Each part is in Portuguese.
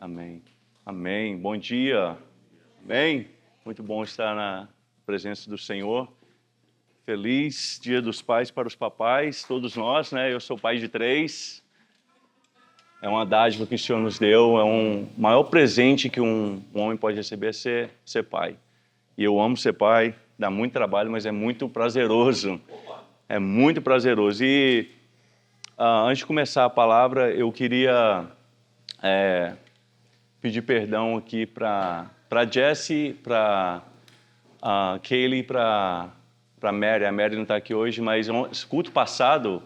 Amém. Amém. Bom dia. Amém. Muito bom estar na presença do Senhor. Feliz Dia dos Pais para os papais, todos nós, né? Eu sou pai de 3. É uma dádiva que o Senhor nos deu, é um maior presente que um homem pode receber é ser pai. E eu amo ser pai, dá muito trabalho, mas é muito prazeroso. É muito prazeroso. E antes de começar a palavra, eu queria pedir perdão aqui para Jessie, para Kaylee, para Mary. A Mary não está aqui hoje, mas no culto passado,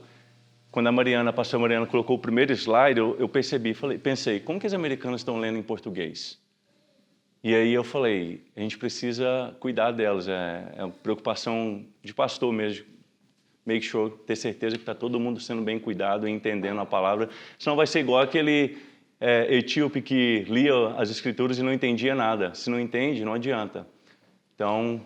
quando a pastora Mariana colocou o primeiro slide, eu pensei, como que os americanos estão lendo em português? E aí eu falei, a gente precisa cuidar delas, é uma preocupação de pastor mesmo, make sure, ter certeza que está todo mundo sendo bem cuidado e entendendo a palavra, senão vai ser igual aquele etíope que lia as escrituras e não entendia nada. Se não entende, não adianta. Então,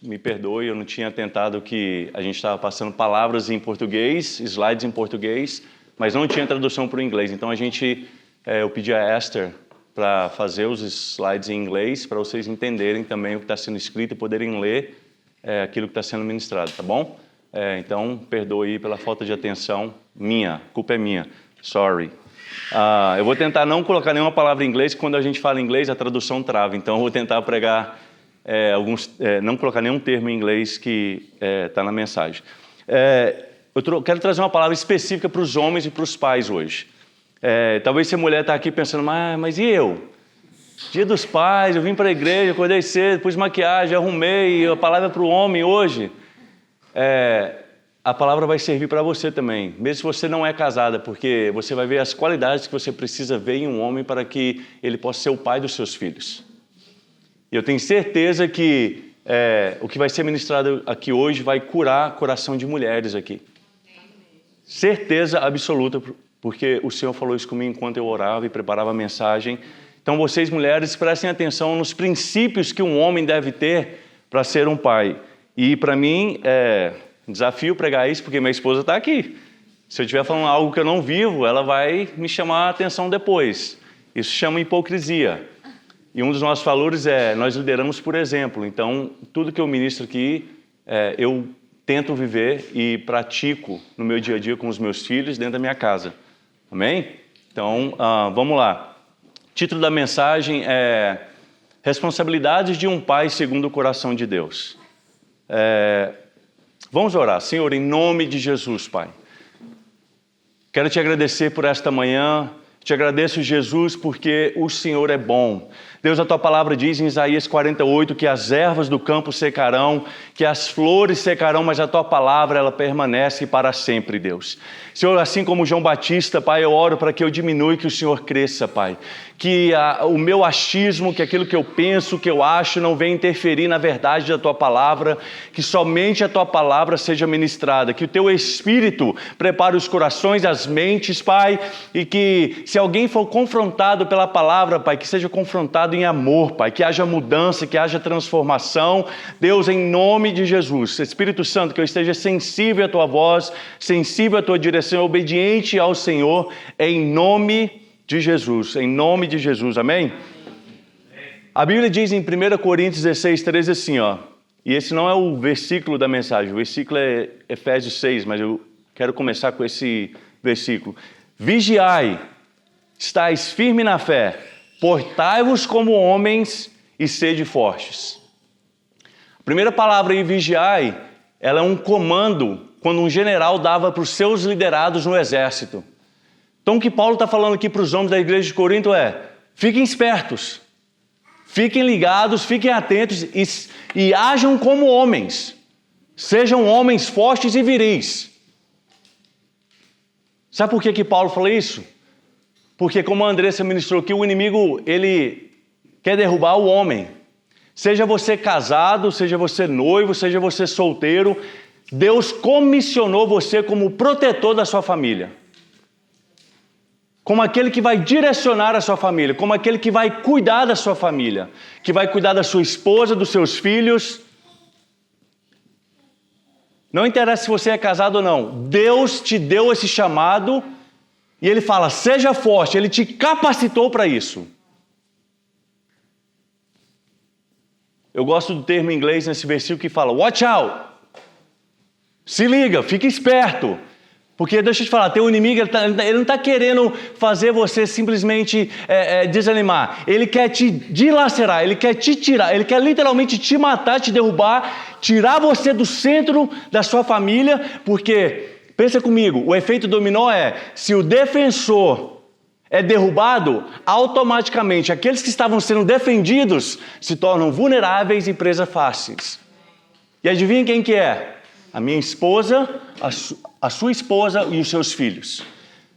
me perdoe, eu não tinha atentado que a gente estava passando palavras em português, slides em português, mas não tinha tradução para o inglês. Então, eu pedi a Esther para fazer os slides em inglês, para vocês entenderem também o que está sendo escrito e poderem ler aquilo que está sendo ministrado, tá bom? Então, perdoe pela falta de atenção minha, a culpa é minha, sorry. Eu vou tentar não colocar nenhuma palavra em inglês, quando a gente fala inglês a tradução trava, então eu vou tentar pregar não colocar nenhum termo em inglês que está na mensagem. Eu quero trazer uma palavra específica para os homens e para os pais hoje. Talvez se a mulher está aqui pensando, mas e eu? Dia dos Pais, eu vim para a igreja, acordei cedo, pus maquiagem, arrumei, a palavra é para o homem hoje. A palavra vai servir para você também, mesmo se você não é casada, porque você vai ver as qualidades que você precisa ver em um homem para que ele possa ser o pai dos seus filhos. E eu tenho certeza que o que vai ser ministrado aqui hoje vai curar o coração de mulheres aqui. Certeza absoluta, porque o Senhor falou isso comigo enquanto eu orava e preparava a mensagem. Então vocês mulheres prestem atenção nos princípios que um homem deve ter para ser um pai. E para mim desafio pregar isso porque minha esposa está aqui. Se eu estiver falando algo que eu não vivo, ela vai me chamar a atenção depois. Isso chama hipocrisia. E um dos nossos valores nós lideramos por exemplo. Então, tudo que eu ministro aqui, eu tento viver e pratico no meu dia a dia com os meus filhos dentro da minha casa. Amém? Então, vamos lá. O título da mensagem é Responsabilidades de um Pai segundo o Coração de Deus. Vamos orar. Senhor, em nome de Jesus, Pai. Quero te agradecer por esta manhã. Te agradeço, Jesus, porque o Senhor é bom. Deus, a Tua palavra diz em Isaías 48 que as ervas do campo secarão, que as flores secarão, mas a Tua palavra, ela permanece para sempre, Deus. Senhor, assim como João Batista, Pai, eu oro para que eu diminua e que o Senhor cresça, Pai. Que o meu achismo, que aquilo que eu penso, que eu acho, não venha interferir na verdade da Tua palavra, que somente a Tua palavra seja ministrada, que o Teu Espírito prepare os corações, as mentes, Pai, e que se alguém for confrontado pela palavra, Pai, que seja confrontado em amor, Pai, que haja mudança, que haja transformação. Deus, em nome de Jesus, Espírito Santo, que eu esteja sensível à Tua voz, sensível à Tua direção, obediente ao Senhor, em nome de Jesus, em nome de Jesus, amém? A Bíblia diz em 1 Coríntios 16, 13 assim, e esse não é o versículo da mensagem, o versículo é Efésios 6, mas eu quero começar com esse versículo. Vigiai, estais firme na fé, portai-vos como homens e sede fortes. A primeira palavra aí, vigiai, ela é um comando quando um general dava para os seus liderados no exército. Então o que Paulo está falando aqui para os homens da igreja de Corinto fiquem espertos, fiquem ligados, fiquem atentos e ajam como homens. Sejam homens fortes e viris. Sabe por que Paulo fala isso? Porque como a Andressa ministrou aqui, o inimigo, ele quer derrubar o homem. Seja você casado, seja você noivo, seja você solteiro, Deus comissionou você como protetor da sua família. Como aquele que vai direcionar a sua família, como aquele que vai cuidar da sua família, que vai cuidar da sua esposa, dos seus filhos. Não interessa se você é casado ou não, Deus te deu esse chamado E ele fala, seja forte, ele te capacitou para isso. Eu gosto do termo em inglês nesse versículo que fala, watch out. Se liga, fica esperto. Porque deixa eu te falar, teu inimigo, ele não está querendo fazer você simplesmente desanimar. Ele quer te dilacerar, ele quer te tirar, ele quer literalmente te matar, te derrubar, tirar você do centro da sua família, porque, pensa comigo, o efeito dominó se o defensor é derrubado, automaticamente aqueles que estavam sendo defendidos se tornam vulneráveis e presas fáceis. E adivinha quem que é? A minha esposa, a sua esposa e os seus filhos.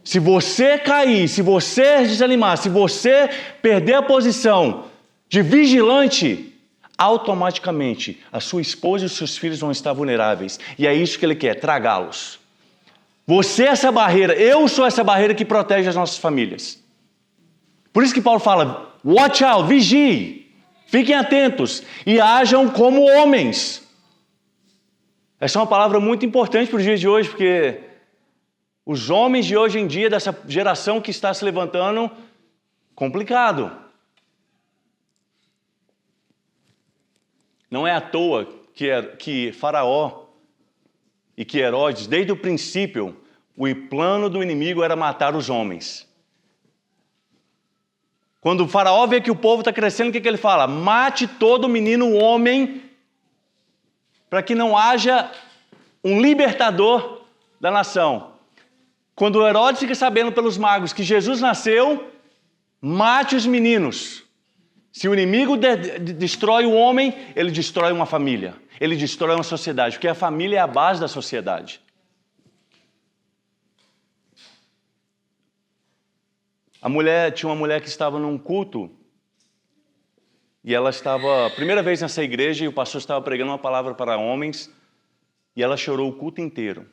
Se você cair, se você desanimar, se você perder a posição de vigilante, automaticamente a sua esposa e os seus filhos vão estar vulneráveis. E é isso que ele quer, tragá-los. Você é essa barreira, eu sou essa barreira que protege as nossas famílias. Por isso que Paulo fala, watch out, vigie, fiquem atentos e ajam como homens. Essa é uma palavra muito importante para os dias de hoje, porque os homens de hoje em dia, dessa geração que está se levantando, complicado. Não é à toa que Faraó e que Herodes, desde o princípio, o plano do inimigo era matar os homens. Quando o Faraó vê que o povo está crescendo, o que ele fala? Mate todo menino homem, para que não haja um libertador da nação. Quando Herodes fica sabendo pelos magos que Jesus nasceu, mate os meninos. Se o inimigo destrói o homem, ele destrói uma família. Ele destrói uma sociedade, porque a família é a base da sociedade. Tinha uma mulher que estava num culto, e ela estava, primeira vez nessa igreja, e o pastor estava pregando uma palavra para homens, e ela chorou o culto inteiro.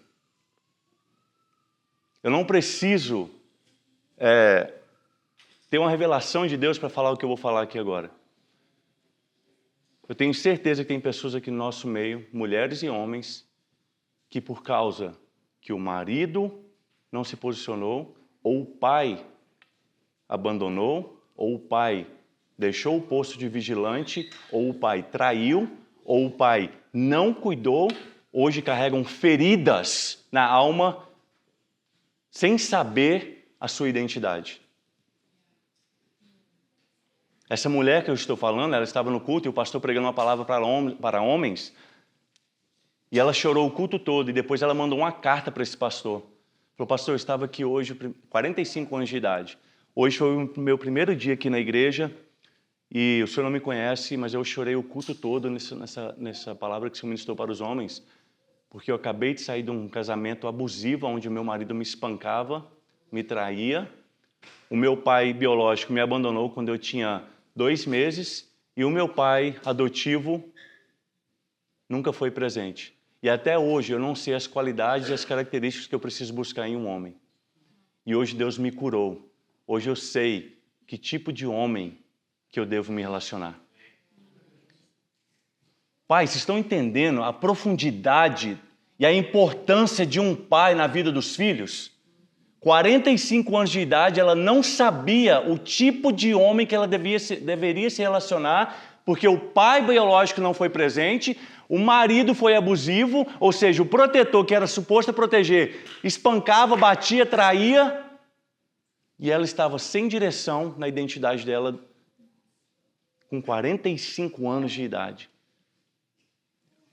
Eu não preciso ter uma revelação de Deus para falar o que eu vou falar aqui agora. Eu tenho certeza que tem pessoas aqui no nosso meio, mulheres e homens, que por causa que o marido não se posicionou, ou o pai abandonou, ou o pai deixou o posto de vigilante, ou o pai traiu, ou o pai não cuidou, hoje carregam feridas na alma, sem saber a sua identidade. Essa mulher que eu estou falando, ela estava no culto e o pastor pregando uma palavra para homens, e ela chorou o culto todo, e depois ela mandou uma carta para esse pastor. Falou, pastor, eu estava aqui hoje, 45 anos de idade. Hoje foi o meu primeiro dia aqui na igreja, e o senhor não me conhece, mas eu chorei o culto todo nessa palavra que o senhor ministrou para os homens, porque eu acabei de sair de um casamento abusivo, onde o meu marido me espancava, me traía. O meu pai biológico me abandonou quando eu tinha 2 meses, e o meu pai adotivo nunca foi presente. E até hoje eu não sei as qualidades e as características que eu preciso buscar em um homem. E hoje Deus me curou. Hoje eu sei que tipo de homem que eu devo me relacionar. Pai, vocês estão entendendo a profundidade e a importância de um pai na vida dos filhos? 45 anos de idade, ela não sabia o tipo de homem que ela deveria se relacionar, porque o pai biológico não foi presente, o marido foi abusivo, ou seja, o protetor que era suposto proteger, espancava, batia, traía, e ela estava sem direção na identidade dela, com 45 anos de idade.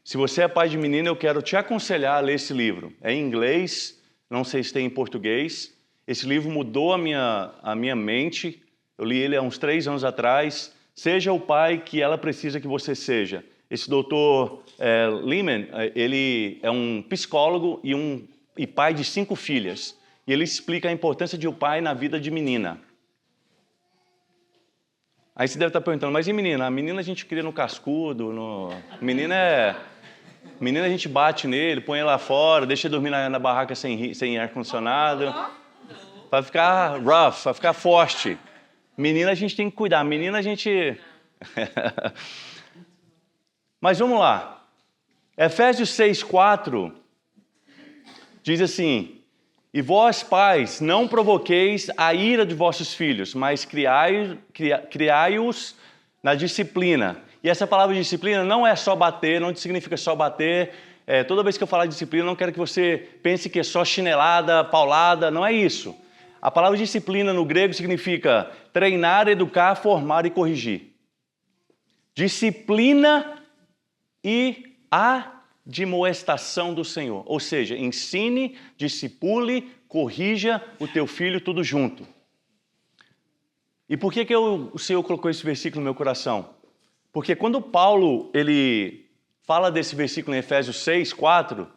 Se você é pai de menina, eu quero te aconselhar a ler esse livro. É em inglês, não sei se tem em português. Esse livro mudou a minha mente. Eu li ele há uns 3 anos atrás. Seja o pai que ela precisa que você seja. Esse doutor Lehman, ele é um psicólogo e pai de 5 filhas. E ele explica a importância de um pai na vida de menina. Aí você deve estar perguntando, mas e menina? A menina a gente cria no cascudo, menina a gente bate nele, põe ele lá fora, deixa ele dormir na barraca sem ar-condicionado. Vai ficar rough, vai ficar forte. Menina a gente tem que cuidar, menina a gente... Mas vamos lá. Efésios 6:4 diz assim, E vós, pais, não provoqueis a ira de vossos filhos, mas criai-os na disciplina. E essa palavra disciplina não é só bater, não significa só bater. Toda vez que eu falar de disciplina, não quero que você pense que é só chinelada, paulada, não é isso. A palavra disciplina no grego significa treinar, educar, formar e corrigir. Disciplina e admoestação do Senhor. Ou seja, ensine, discipule, corrija o teu filho, tudo junto. E por que o Senhor colocou esse versículo no meu coração? Porque quando Paulo ele fala desse versículo em Efésios 6, 4,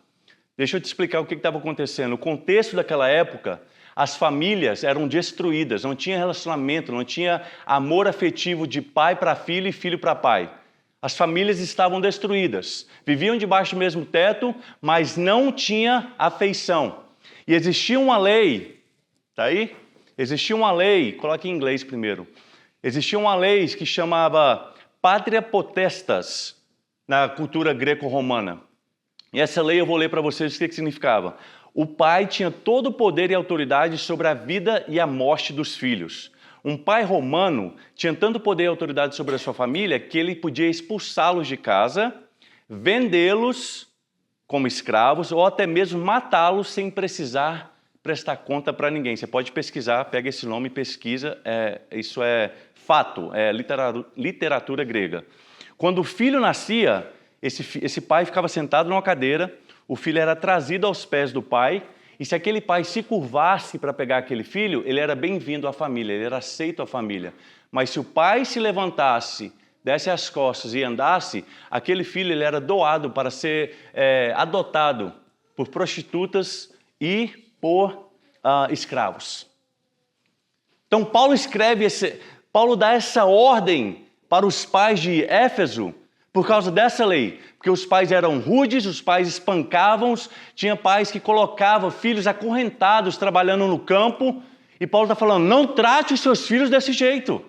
deixa eu te explicar o que estava acontecendo. No contexto daquela época, as famílias eram destruídas, não tinha relacionamento, não tinha amor afetivo de pai para filho e filho para pai. As famílias estavam destruídas, viviam debaixo do mesmo teto, mas não tinha afeição. E existia uma lei, tá aí? Existia uma lei, coloque em inglês primeiro. Existia uma lei que chamava Pátria Potestas, na cultura greco-romana. E essa lei eu vou ler para vocês o que significava. O pai tinha todo o poder e autoridade sobre a vida e a morte dos filhos. Um pai romano tinha tanto poder e autoridade sobre a sua família que ele podia expulsá-los de casa, vendê-los como escravos ou até mesmo matá-los sem precisar prestar conta para ninguém. Você pode pesquisar, pega esse nome e pesquisa, isso é fato, é literatura grega. Quando o filho nascia, esse pai ficava sentado numa cadeira, o filho era trazido aos pés do pai, e se aquele pai se curvasse para pegar aquele filho, ele era bem-vindo à família, ele era aceito à família. Mas se o pai se levantasse, desse as costas e andasse, aquele filho ele era doado para ser adotado por prostitutas e por escravos. Então Paulo dá essa ordem para os pais de Éfeso por causa dessa lei. Porque os pais eram rudes, os pais espancavam, tinha pais que colocavam filhos acorrentados trabalhando no campo. E Paulo está falando, não trate os seus filhos desse jeito.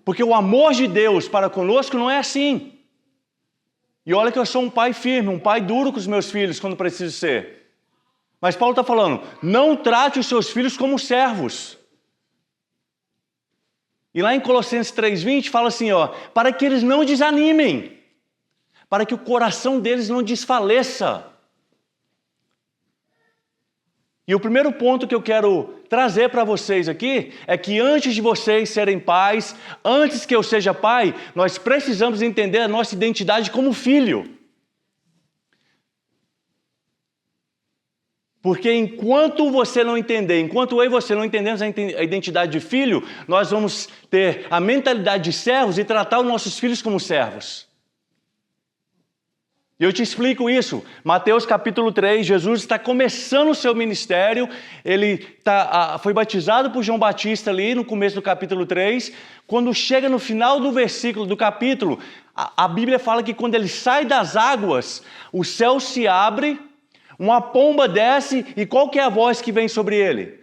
Porque o amor de Deus para conosco não é assim. E olha que eu sou um pai firme, um pai duro com os meus filhos quando preciso ser. Mas Paulo está falando, não trate os seus filhos como servos. E lá em Colossenses 3:20 fala assim, para que eles não desanimem, para que o coração deles não desfaleça. E o primeiro ponto que eu quero trazer para vocês aqui é que antes de vocês serem pais, antes que eu seja pai, nós precisamos entender a nossa identidade como filho. Porque enquanto você não entender, enquanto eu e você não entendemos a identidade de filho, nós vamos ter a mentalidade de servos e tratar os nossos filhos como servos. E eu te explico isso. Mateus capítulo 3, Jesus está começando o seu ministério, ele foi batizado por João Batista ali no começo do capítulo 3. Quando chega no final do versículo do capítulo, a Bíblia fala que quando ele sai das águas, o céu se abre, uma pomba desce e qual que é a voz que vem sobre ele?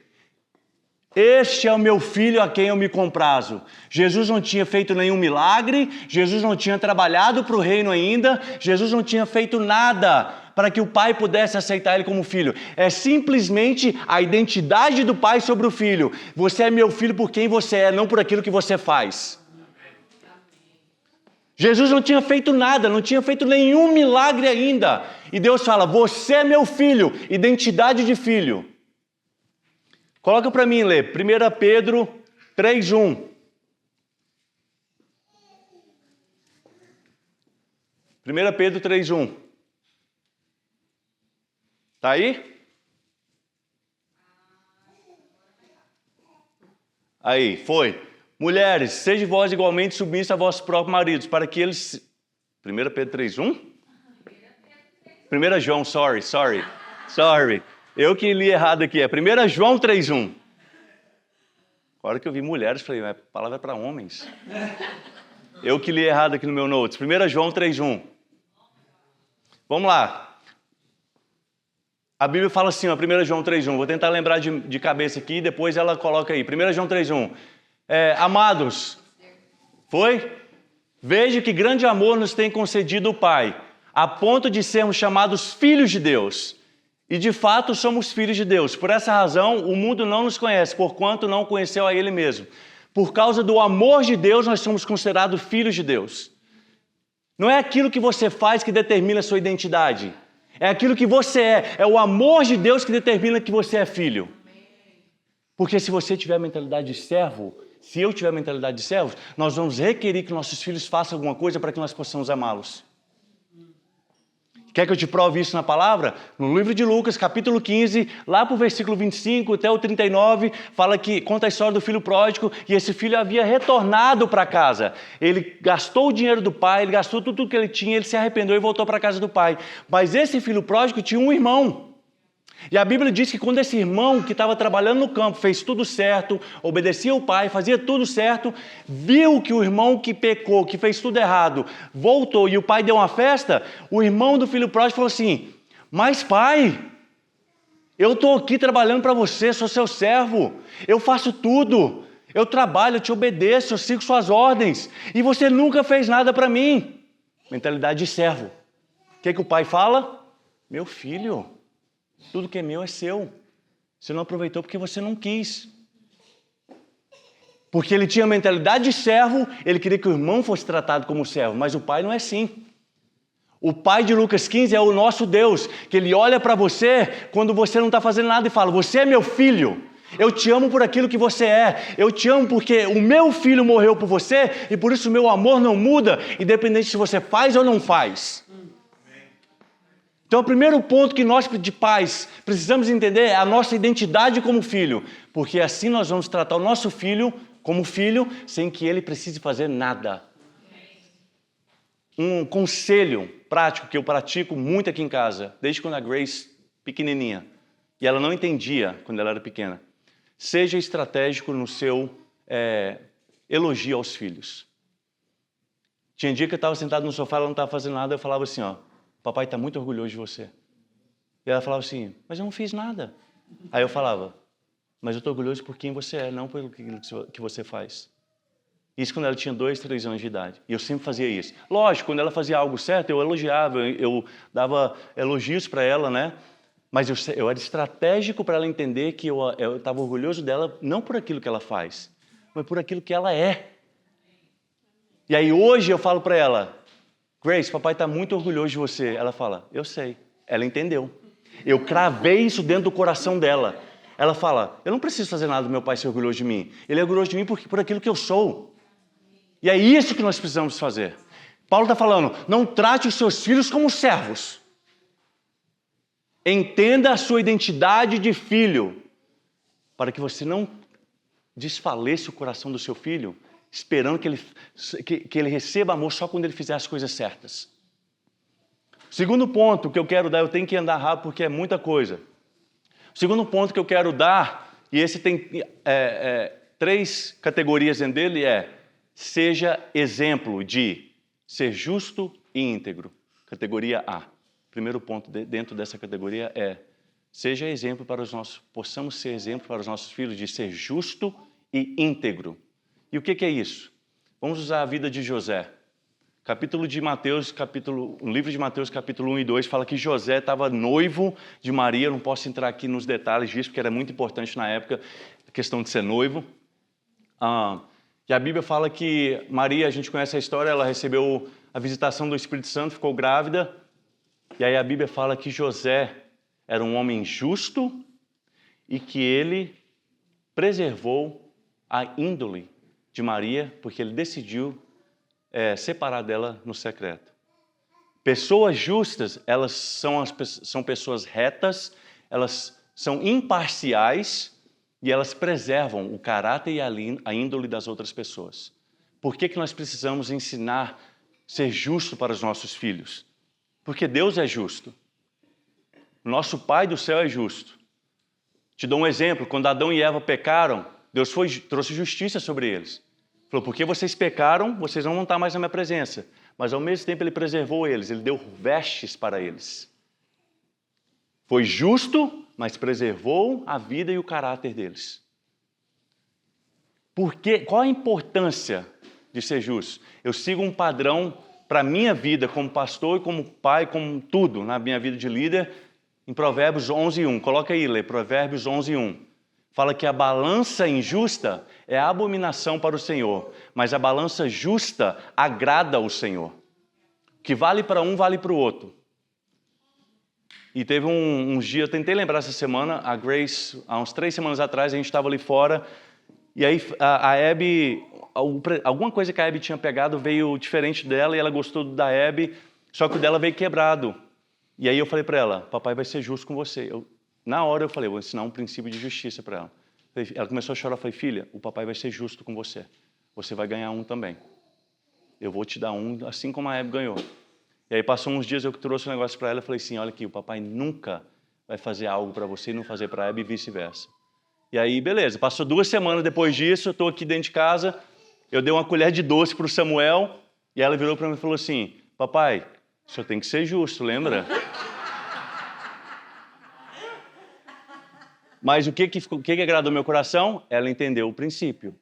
Este é o meu filho a quem eu me comprazo. Jesus não tinha feito nenhum milagre, Jesus não tinha trabalhado para o reino ainda, Jesus não tinha feito nada para que o pai pudesse aceitar ele como filho. É simplesmente a identidade do pai sobre o filho. Você é meu filho por quem você é, não por aquilo que você faz. Jesus não tinha feito nada, não tinha feito nenhum milagre ainda. E Deus fala, você é meu filho, identidade de filho. Coloca para mim, Lê, 1 Pedro 3:1. 1 Pedro 3:1. Está aí? Aí, foi. Mulheres, sejam vós igualmente submissos a vossos próprios maridos, para que eles... 1 Pedro 3:1? 1 João, sorry. Eu que li errado aqui, é 1 João 3:1. Agora que eu vi mulheres, falei, a palavra é para homens. Eu que li errado aqui no meu notes. 1 João 3:1. Vamos lá. A Bíblia fala assim, 1 João 3:1. Vou tentar lembrar de cabeça aqui, depois ela coloca aí. 1 João 3:1. Amados, foi? Veja que grande amor nos tem concedido o Pai, a ponto de sermos chamados filhos de Deus. E de fato somos filhos de Deus. Por essa razão, o mundo não nos conhece, porquanto não conheceu a Ele mesmo. Por causa do amor de Deus, nós somos considerados filhos de Deus. Não é aquilo que você faz que determina a sua identidade. É aquilo que você é. É o amor de Deus que determina que você é filho. Porque se você tiver a mentalidade de servo, se eu tiver a mentalidade de servos, nós vamos requerer que nossos filhos façam alguma coisa para que nós possamos amá-los. Quer que eu te prove isso na palavra? No livro de Lucas, capítulo 15, lá para o versículo 25 até o 39, conta a história do filho pródigo, e esse filho havia retornado para casa. Ele gastou o dinheiro do pai, ele gastou tudo que ele tinha, ele se arrependeu e voltou para a casa do pai. Mas esse filho pródigo tinha um irmão. E a Bíblia diz que quando esse irmão que estava trabalhando no campo fez tudo certo, obedecia ao pai, fazia tudo certo, viu que o irmão que pecou, que fez tudo errado, voltou e o pai deu uma festa, o irmão do filho pródigo falou assim: mas pai, eu estou aqui trabalhando para você, sou seu servo, eu faço tudo, eu trabalho, eu te obedeço, eu sigo suas ordens, e você nunca fez nada para mim. Mentalidade de servo. O que o pai fala? Meu filho, tudo que é meu é seu. Você não aproveitou porque você não quis. Porque ele tinha a mentalidade de servo, ele queria que o irmão fosse tratado como servo, mas o pai não é assim. O pai de Lucas 15 é o nosso Deus, que ele olha para você quando você não está fazendo nada e fala: você é meu filho, eu te amo por aquilo que você é, eu te amo porque o meu filho morreu por você e por isso o meu amor não muda, independente se você faz ou não faz. Então, o primeiro ponto que nós, de pais, precisamos entender é a nossa identidade como filho, porque assim nós vamos tratar o nosso filho como filho, sem que ele precise fazer nada. Um conselho prático que eu pratico muito aqui em casa, desde quando a Grace pequenininha, e ela não entendia quando ela era pequena: seja estratégico no seu elogio aos filhos. Tinha dia que eu estava sentado no sofá, ela não estava fazendo nada, eu falava assim: ó, papai está muito orgulhoso de você. E ela falava assim: mas eu não fiz nada. Aí eu falava: mas eu estou orgulhoso por quem você é, não pelo que você faz. Isso quando ela tinha 2, 3 anos de idade. E eu sempre fazia isso. Lógico, quando ela fazia algo certo, eu elogiava, eu dava elogios para ela, né? Mas eu era estratégico para ela entender que eu estava orgulhoso dela, não por aquilo que ela faz, mas por aquilo que ela é. E aí hoje eu falo para ela: Grace, papai está muito orgulhoso de você. Ela fala: eu sei. Ela entendeu. Eu cravei isso dentro do coração dela. Ela fala: eu não preciso fazer nada do meu pai ser orgulhoso de mim. Ele é orgulhoso de mim por aquilo que eu sou. E é isso que nós precisamos fazer. Paulo está falando: não trate os seus filhos como servos. Entenda a sua identidade de filho, para que você não desfaleça o coração do seu filho, esperando que ele receba amor só quando ele fizer as coisas certas. Segundo ponto que eu quero dar, eu tenho que andar rápido porque é muita coisa. O segundo ponto que eu quero dar, e esse tem 3 categorias dentro dele, seja exemplo de ser justo e íntegro. Categoria A. Primeiro ponto dentro dessa categoria seja exemplo para possamos ser exemplo para os nossos filhos de ser justo e íntegro. E o que é isso? Vamos usar a vida de José. O livro de Mateus, capítulo 1 e 2, fala que José estava noivo de Maria. Eu não posso entrar aqui nos detalhes disso, porque era muito importante na época, a questão de ser noivo. E a Bíblia fala que Maria, a gente conhece a história, ela recebeu a visitação do Espírito Santo, ficou grávida. E aí a Bíblia fala que José era um homem justo e que ele preservou a índole de Maria, porque ele decidiu separar dela no secreto. Pessoas justas, elas são pessoas retas, elas são imparciais e elas preservam o caráter e a índole das outras pessoas. Por que nós precisamos ensinar a ser justo para os nossos filhos? Porque Deus é justo. Nosso Pai do céu é justo. Te dou um exemplo. Quando Adão e Eva pecaram, Deus trouxe justiça sobre eles. Falou: porque vocês pecaram, vocês não vão estar mais na minha presença. Mas ao mesmo tempo Ele preservou eles. Ele deu vestes para eles. Foi justo, mas preservou a vida e o caráter deles. Qual a importância de ser justo? Eu sigo um padrão para a minha vida como pastor e como pai, como tudo na minha vida de líder, Em Provérbios 11:1. Coloca aí, lê. Provérbios 11:1. Fala que a balança injusta é a abominação para o Senhor, mas a balança justa agrada ao Senhor. O que vale para um, vale para o outro. E teve uns dias, eu tentei lembrar essa semana, a Grace, há uns 3 semanas atrás, a gente estava ali fora, e aí a Abby, alguma coisa que a Abby tinha pegado veio diferente dela, e ela gostou da Abby, só que o dela veio quebrado. E aí eu falei para ela, papai vai ser justo com você. Na hora eu falei, vou ensinar um princípio de justiça para ela. Ela começou a chorar, eu falei, filha, o papai vai ser justo com você. Você vai ganhar um também. Eu vou te dar um, assim como a Abby ganhou. E aí passou uns dias, eu trouxe um negócio para ela e falei assim, olha aqui, o papai nunca vai fazer algo para você e não fazer para a Abby e vice-versa. E aí, beleza, passou 2 semanas depois disso, eu estou aqui dentro de casa, eu dei uma colher de doce para o Samuel, e ela virou para mim e falou assim, papai, o senhor tem que ser justo, lembra? Mas o que agradou meu coração? Ela entendeu o princípio.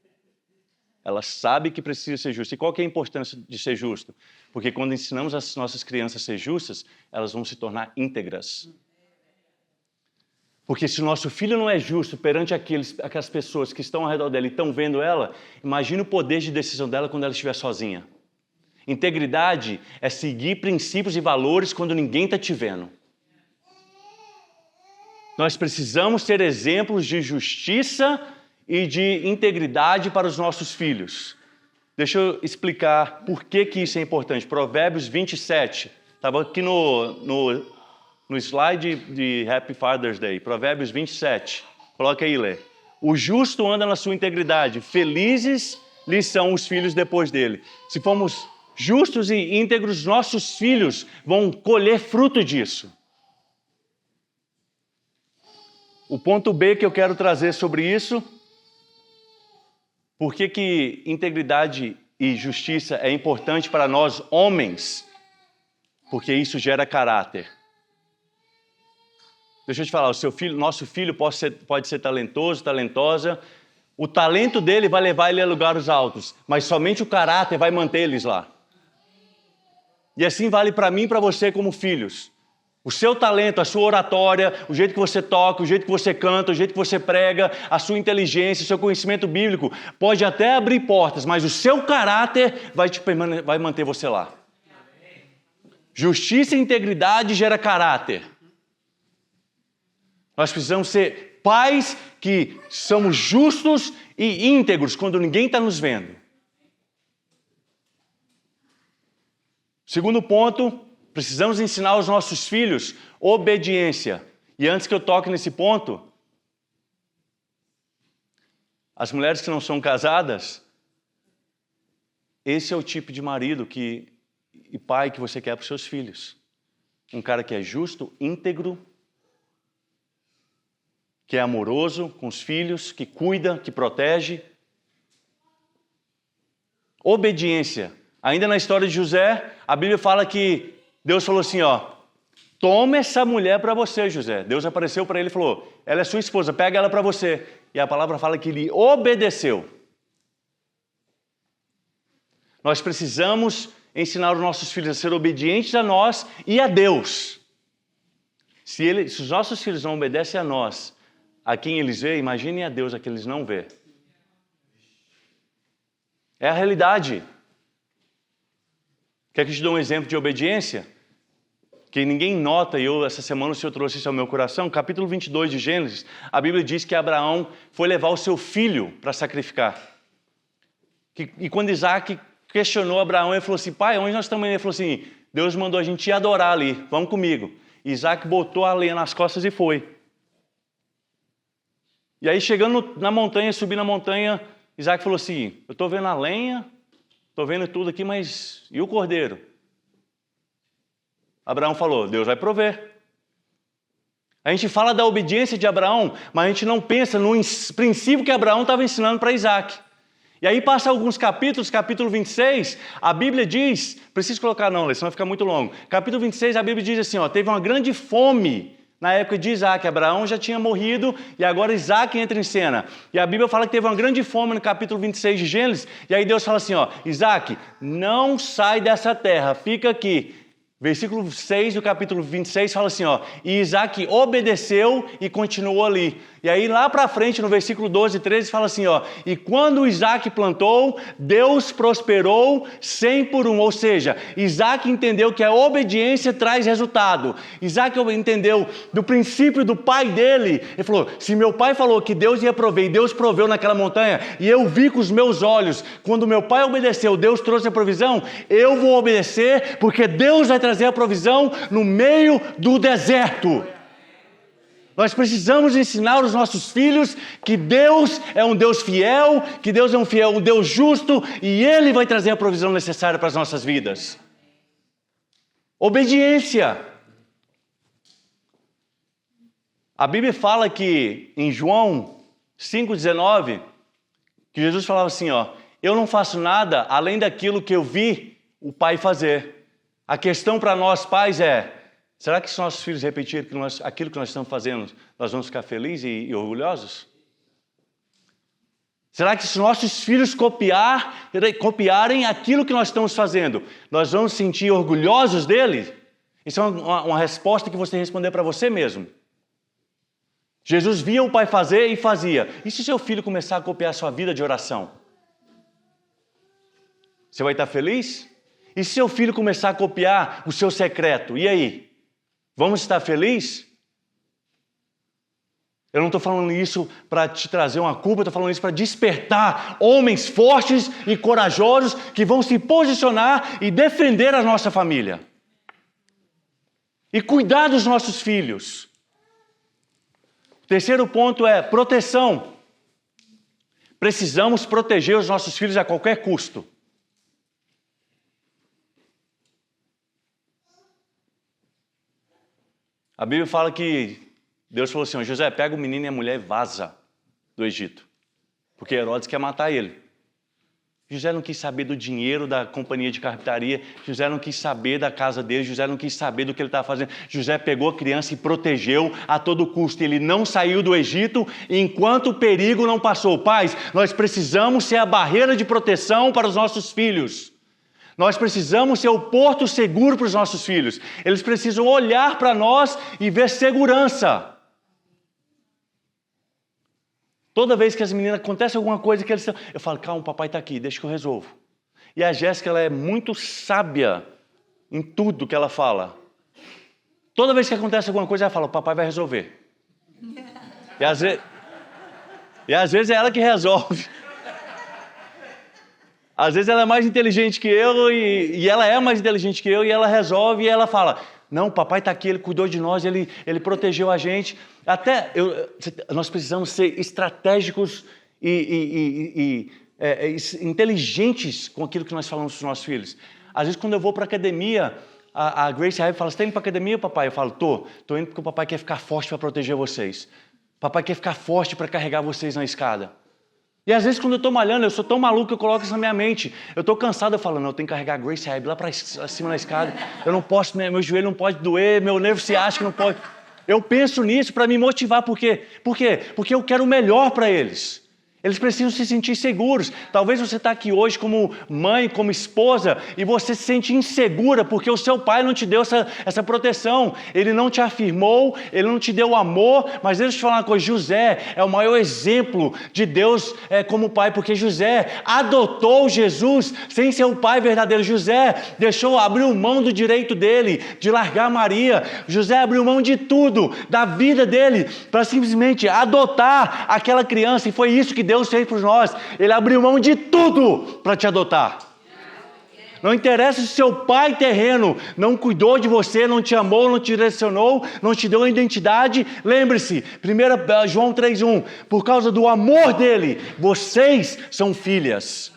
Ela sabe que precisa ser justa. E qual que é a importância de ser justo? Porque quando ensinamos as nossas crianças a ser justas, elas vão se tornar íntegras. Porque se o nosso filho não é justo perante aquelas pessoas que estão ao redor dela e estão vendo ela, imagine o poder de decisão dela quando ela estiver sozinha. Integridade é seguir princípios e valores quando ninguém está te vendo. Nós precisamos ter exemplos de justiça e de integridade para os nossos filhos. Deixa eu explicar por que isso é importante. Provérbios 27. Estava aqui no slide de Happy Father's Day. Provérbios 27. Coloca aí, Lê. O justo anda na sua integridade. Felizes lhes são os filhos depois dele. Se formos justos e íntegros, nossos filhos vão colher fruto disso. O ponto B que eu quero trazer sobre isso, por que integridade e justiça é importante para nós homens? Porque isso gera caráter. Deixa eu te falar, nosso filho pode ser talentoso, talentosa, o talento dele vai levar ele a lugares altos, mas somente o caráter vai manter eles lá. E assim vale para mim e para você como filhos. O seu talento, a sua oratória, o jeito que você toca, o jeito que você canta, o jeito que você prega, a sua inteligência, o seu conhecimento bíblico, pode até abrir portas, mas o seu caráter vai manter você lá. Justiça e integridade gera caráter. Nós precisamos ser pais que somos justos e íntegros quando ninguém está nos vendo. Segundo ponto, precisamos ensinar aos nossos filhos obediência. E antes que eu toque nesse ponto, as mulheres que não são casadas, esse é o tipo de marido e pai que você quer para os seus filhos. Um cara que é justo, íntegro, que é amoroso com os filhos, que cuida, que protege. Obediência. Ainda na história de José, a Bíblia fala que Deus falou assim, toma essa mulher para você, José. Deus apareceu para ele e falou, ela é sua esposa, pega ela para você. E a palavra fala que ele obedeceu. Nós precisamos ensinar os nossos filhos a ser obedientes a nós e a Deus. Se os nossos filhos não obedecem a nós, a quem eles veem, imaginem a Deus a quem eles não veem. É a realidade. Quer que eu te dê um exemplo de obediência? Que ninguém nota, e essa semana o Senhor trouxe isso ao meu coração. Capítulo 22 de Gênesis, a Bíblia diz que Abraão foi levar o seu filho para sacrificar. E quando Isaac questionou Abraão, ele falou assim, pai, onde nós estamos indo? Ele falou assim, Deus mandou a gente ir adorar ali, vamos comigo. Isaac botou a lenha nas costas e foi. E aí chegando na montanha, subindo na montanha, Isaac falou assim, eu estou vendo a lenha, estou vendo tudo aqui, mas e o cordeiro? Abraão falou, Deus vai prover. A gente fala da obediência de Abraão, mas a gente não pensa no princípio que Abraão estava ensinando para Isaac. E aí passa alguns capítulos, capítulo 26, a Bíblia diz, preciso colocar não, senão vai ficar muito longo. Capítulo 26, a Bíblia diz assim, teve uma grande fome na época de Isaac. Abraão já tinha morrido e agora Isaac entra em cena. E a Bíblia fala que teve uma grande fome no capítulo 26 de Gênesis. E aí Deus fala assim, Isaac, não sai dessa terra, fica aqui. Versículo 6 do capítulo 26 fala assim, ó, e Isaac obedeceu e continuou ali. E aí lá para frente, no versículo 12 e 13, fala assim, ó, e quando Isaac plantou, Deus prosperou 100 por um. Ou seja, Isaac entendeu que a obediência traz resultado. Isaac entendeu do princípio do pai dele. Ele falou, se meu pai falou que Deus ia prover, e Deus proveu naquela montanha, e eu vi com os meus olhos, quando meu pai obedeceu, Deus trouxe a provisão, eu vou obedecer, porque Deus vai trazer a provisão no meio do deserto. Nós precisamos ensinar os nossos filhos que Deus é um Deus fiel, que Deus é um Deus justo, e Ele vai trazer a provisão necessária para as nossas vidas. Obediência. A Bíblia fala que em João 5,19, que Jesus falava assim, ó, eu não faço nada além daquilo que eu vi o Pai fazer. A questão para nós pais é, será que se nossos filhos repetirem aquilo que nós estamos fazendo, nós vamos ficar felizes e orgulhosos? Será que se nossos filhos copiarem aquilo que nós estamos fazendo, nós vamos sentir orgulhosos deles? Isso é uma resposta que você responder para você mesmo. Jesus via o pai fazer e fazia. E se seu filho começar a copiar a sua vida de oração? Você vai estar feliz? E se seu filho começar a copiar o seu secreto? E aí? Vamos estar felizes? Eu não estou falando isso para te trazer uma culpa, eu estou falando isso para despertar homens fortes e corajosos que vão se posicionar e defender a nossa família. E cuidar dos nossos filhos. O terceiro ponto é proteção. Precisamos proteger os nossos filhos a qualquer custo. A Bíblia fala que Deus falou assim, José, pega o menino e a mulher e vaza do Egito. Porque Herodes quer matar ele. José não quis saber do dinheiro da companhia de carpintaria, José não quis saber da casa dele, José não quis saber do que ele estava fazendo. José pegou a criança e protegeu a todo custo. Ele não saiu do Egito enquanto o perigo não passou. Pais, nós precisamos ser a barreira de proteção para os nossos filhos. Nós precisamos ser o porto seguro para os nossos filhos. Eles precisam olhar para nós e ver segurança. Toda vez que as meninas acontece alguma coisa que eles estão, eu falo, calma, o papai está aqui, deixa que eu resolvo. E a Jéssica, ela é muito sábia em tudo que ela fala. Toda vez que acontece alguma coisa, ela fala, o papai vai resolver. E às vezes é ela que resolve. Às vezes ela é mais inteligente que eu e ela é mais inteligente que eu e ela resolve e ela fala, não, o papai está aqui, ele cuidou de nós, ele protegeu a gente. Nós precisamos ser estratégicos e inteligentes com aquilo que nós falamos para os nossos filhos. Às vezes quando eu vou para a academia, a Grace Hyde fala, você está indo para a academia, papai? Eu falo, estou indo porque o papai quer ficar forte para proteger vocês. O papai quer ficar forte para carregar vocês na escada. E às vezes quando eu estou malhando, eu sou tão maluco que eu coloco isso na minha mente. Eu estou cansado, eu falo, não, eu tenho que carregar a Grace Hyde lá para cima na escada. Eu não posso, meu joelho não pode doer, meu nervo ciático não pode. Eu penso nisso para me motivar, por quê? Por quê? Porque eu quero o melhor para eles. Eles precisam se sentir seguros. Talvez você está aqui hoje como mãe, como esposa, e você se sente insegura porque o seu pai não te deu essa proteção. Ele não te afirmou, ele não te deu amor, mas deixa eu te falar uma coisa, José é o maior exemplo de Deus como pai, porque José adotou Jesus sem ser o pai verdadeiro. José abriu mão do direito dele, de largar Maria. José abriu mão de tudo, da vida dele, para simplesmente adotar aquela criança, e foi isso que Deus fez por nós. Ele abriu mão de tudo para te adotar. Não interessa se seu pai terreno não cuidou de você, não te amou, não te direcionou, não te deu uma identidade. Lembre-se, 1 João 3,1, por causa do amor dele, vocês são filhas.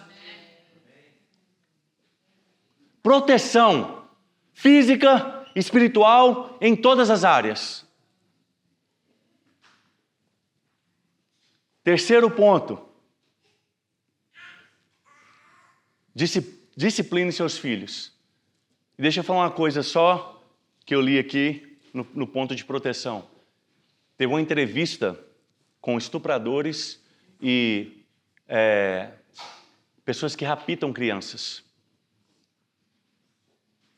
Proteção física, espiritual, em todas as áreas. Terceiro ponto. Discipline seus filhos. E deixa eu falar uma coisa só que eu li aqui no ponto de proteção. Teve uma entrevista com estupradores e pessoas que raptam crianças.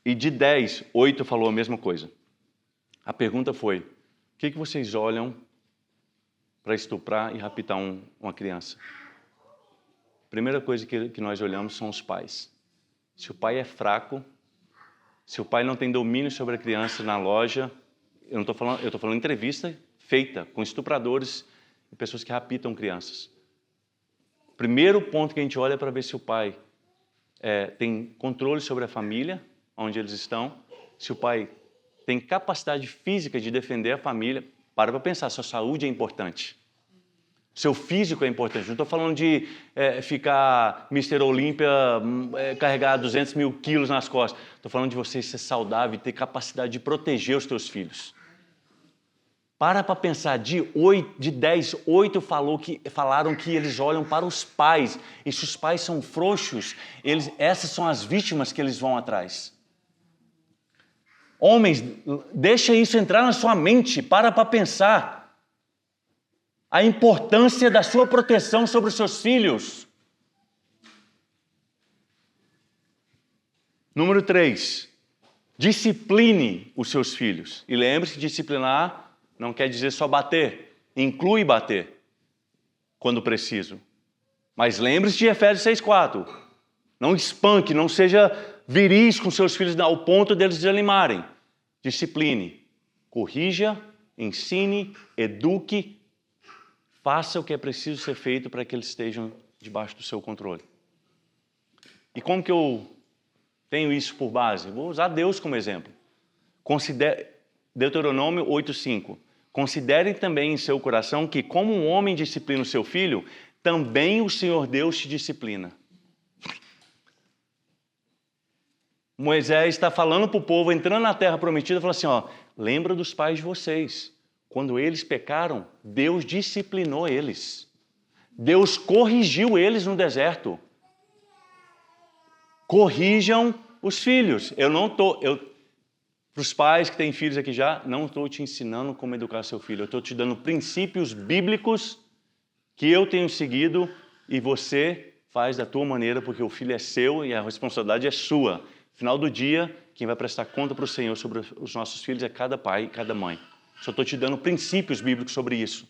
E de 10, 8 falou a mesma coisa. A pergunta foi, o que vocês olham para estuprar e raptar uma criança? A primeira coisa que nós olhamos são os pais. Se o pai é fraco, se o pai não tem domínio sobre a criança na loja, eu estou falando entrevista feita com estupradores e pessoas que raptam crianças. Primeiro ponto que a gente olha para ver se o pai tem controle sobre a família, onde eles estão, se o pai tem capacidade física de defender a família. Para pensar, sua saúde é importante. Seu físico é importante. Não estou falando de ficar Mr. Olímpia, carregar 200 mil quilos nas costas. Estou falando de você ser saudável e ter capacidade de proteger os teus filhos. Para pensar, de 10, 8 falaram que eles olham para os pais. E se os pais são frouxos, essas são as vítimas que eles vão atrás. Homens, deixa isso entrar na sua mente. Para pensar. A importância da sua proteção sobre os seus filhos. Número 3. Discipline os seus filhos. E lembre-se, disciplinar não quer dizer só bater. Inclui bater, quando preciso. Mas lembre-se de Efésios 6,4. Não espanque, não seja viris com seus filhos ao ponto deles desanimarem. Discipline. Corrija, ensine, eduque. Faça o que é preciso ser feito para que eles estejam debaixo do seu controle. E como que eu tenho isso por base? Vou usar Deus como exemplo. Deuteronômio 8,5. Considere também em seu coração que, como um homem disciplina o seu filho, também o Senhor Deus te disciplina. Moisés está falando para o povo, entrando na terra prometida, falou assim, lembra dos pais de vocês. Quando eles pecaram, Deus disciplinou eles. Deus corrigiu eles no deserto. Corrijam os filhos. Para os pais que têm filhos aqui já, não estou te ensinando como educar seu filho. Eu estou te dando princípios bíblicos que eu tenho seguido e você faz da tua maneira, porque o filho é seu e a responsabilidade é sua. No final do dia, quem vai prestar conta para o Senhor sobre os nossos filhos é cada pai e cada mãe. Só estou te dando princípios bíblicos sobre isso,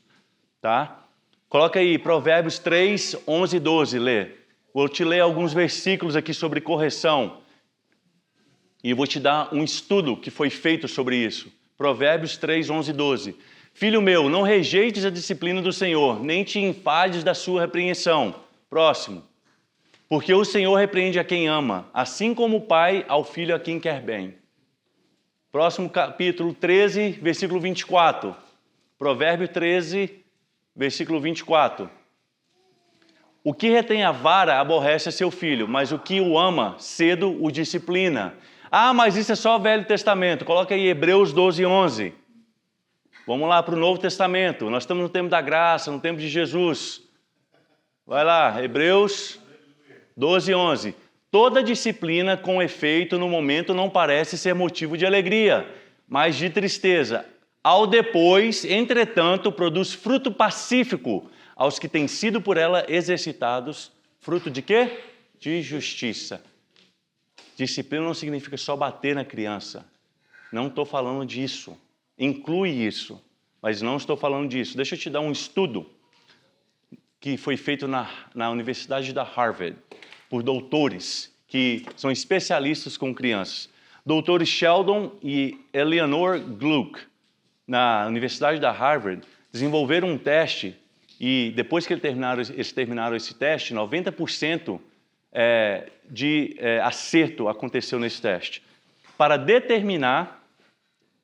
tá? Coloca aí, Provérbios 3, 11 e 12, lê. Vou te ler alguns versículos aqui sobre correção. E vou te dar um estudo que foi feito sobre isso. Provérbios 3, 11 e 12. Filho meu, não rejeites a disciplina do Senhor, nem te enfades da sua repreensão. Próximo. Porque o Senhor repreende a quem ama, assim como o pai ao filho a quem quer bem. Próximo capítulo 13, versículo 24. Provérbio 13, versículo 24. O que retém a vara aborrece a seu filho, mas o que o ama, cedo o disciplina. Ah, mas isso é só o Velho Testamento. Coloca aí Hebreus 12, 11. Vamos lá para o Novo Testamento. Nós estamos no tempo da graça, no tempo de Jesus. Vai lá, Hebreus 12, 11. Toda disciplina com efeito no momento não parece ser motivo de alegria, mas de tristeza. Ao depois, entretanto, produz fruto pacífico aos que têm sido por ela exercitados. Fruto de quê? De justiça. Disciplina não significa só bater na criança. Não estou falando disso. Inclui isso, mas não estou falando disso. Deixa eu te dar um estudo que foi feito na Universidade da Harvard, por doutores que são especialistas com crianças. Doutores Sheldon e Eleanor Gluck, na Universidade da Harvard, desenvolveram um teste e depois que eles terminaram esse teste, 90% de acerto aconteceu nesse teste. Para determinar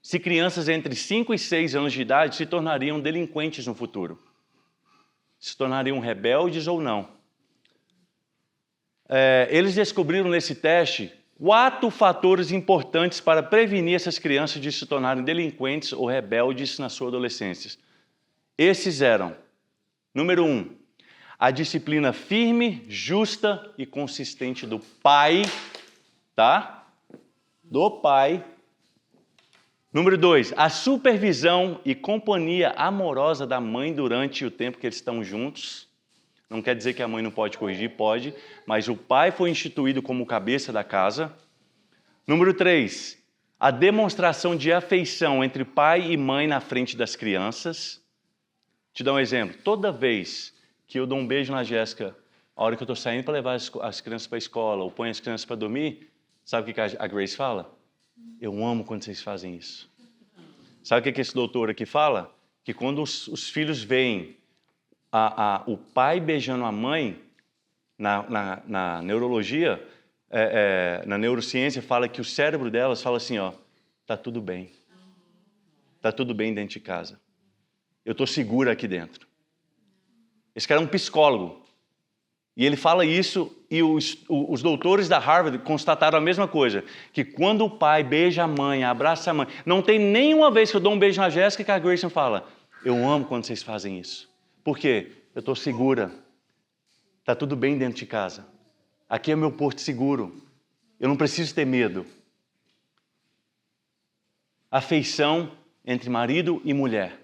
se crianças entre 5 e 6 anos de idade se tornariam delinquentes no futuro. Se tornariam rebeldes ou não. Eles descobriram nesse teste 4 fatores importantes para prevenir essas crianças de se tornarem delinquentes ou rebeldes na sua adolescência. Esses eram, número 1, a disciplina firme, justa e consistente do pai, tá? Do pai. Número 2, a supervisão e companhia amorosa da mãe durante o tempo que eles estão juntos. Não quer dizer que a mãe não pode corrigir, pode, mas o pai foi instituído como cabeça da casa. Número 3, a demonstração de afeição entre pai e mãe na frente das crianças. Te dar um exemplo. Toda vez que eu dou um beijo na Jéssica, a hora que eu estou saindo para levar as crianças para a escola ou ponho as crianças para dormir, sabe o que a Grace fala? Eu amo quando vocês fazem isso. Sabe o que esse doutor aqui fala? Que quando os filhos veem o pai beijando a mãe, na neurologia, na neurociência, fala que o cérebro delas fala assim, ó, tá tudo bem. Tá tudo bem dentro de casa. Eu estou segura aqui dentro. Esse cara é um psicólogo. E ele fala isso, e os doutores da Harvard constataram a mesma coisa, que quando o pai beija a mãe, abraça a mãe, não tem nenhuma vez que eu dou um beijo na Jéssica que a Grayson fala, eu amo quando vocês fazem isso. Por quê? Eu estou segura. Está tudo bem dentro de casa. Aqui é meu porto seguro. Eu não preciso ter medo. Afeição entre marido e mulher.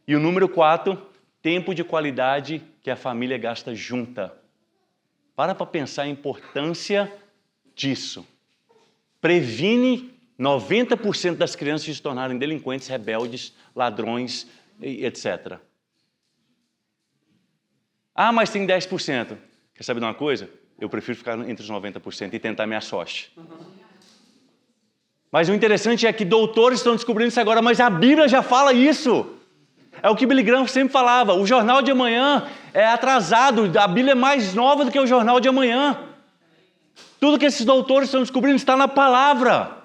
E o número 4, tempo de qualidade que a família gasta junta. Para pensar a importância disso. Previne 90% das crianças de se tornarem delinquentes, rebeldes, ladrões, etc. Ah, mas tem 10%. Quer saber de uma coisa? Eu prefiro ficar entre os 90% e tentar minha sorte. Mas o interessante é que doutores estão descobrindo isso agora, mas a Bíblia já fala isso. É o que Billy Graham sempre falava, o jornal de amanhã é atrasado, a Bíblia é mais nova do que o jornal de amanhã. Tudo que esses doutores estão descobrindo está na palavra.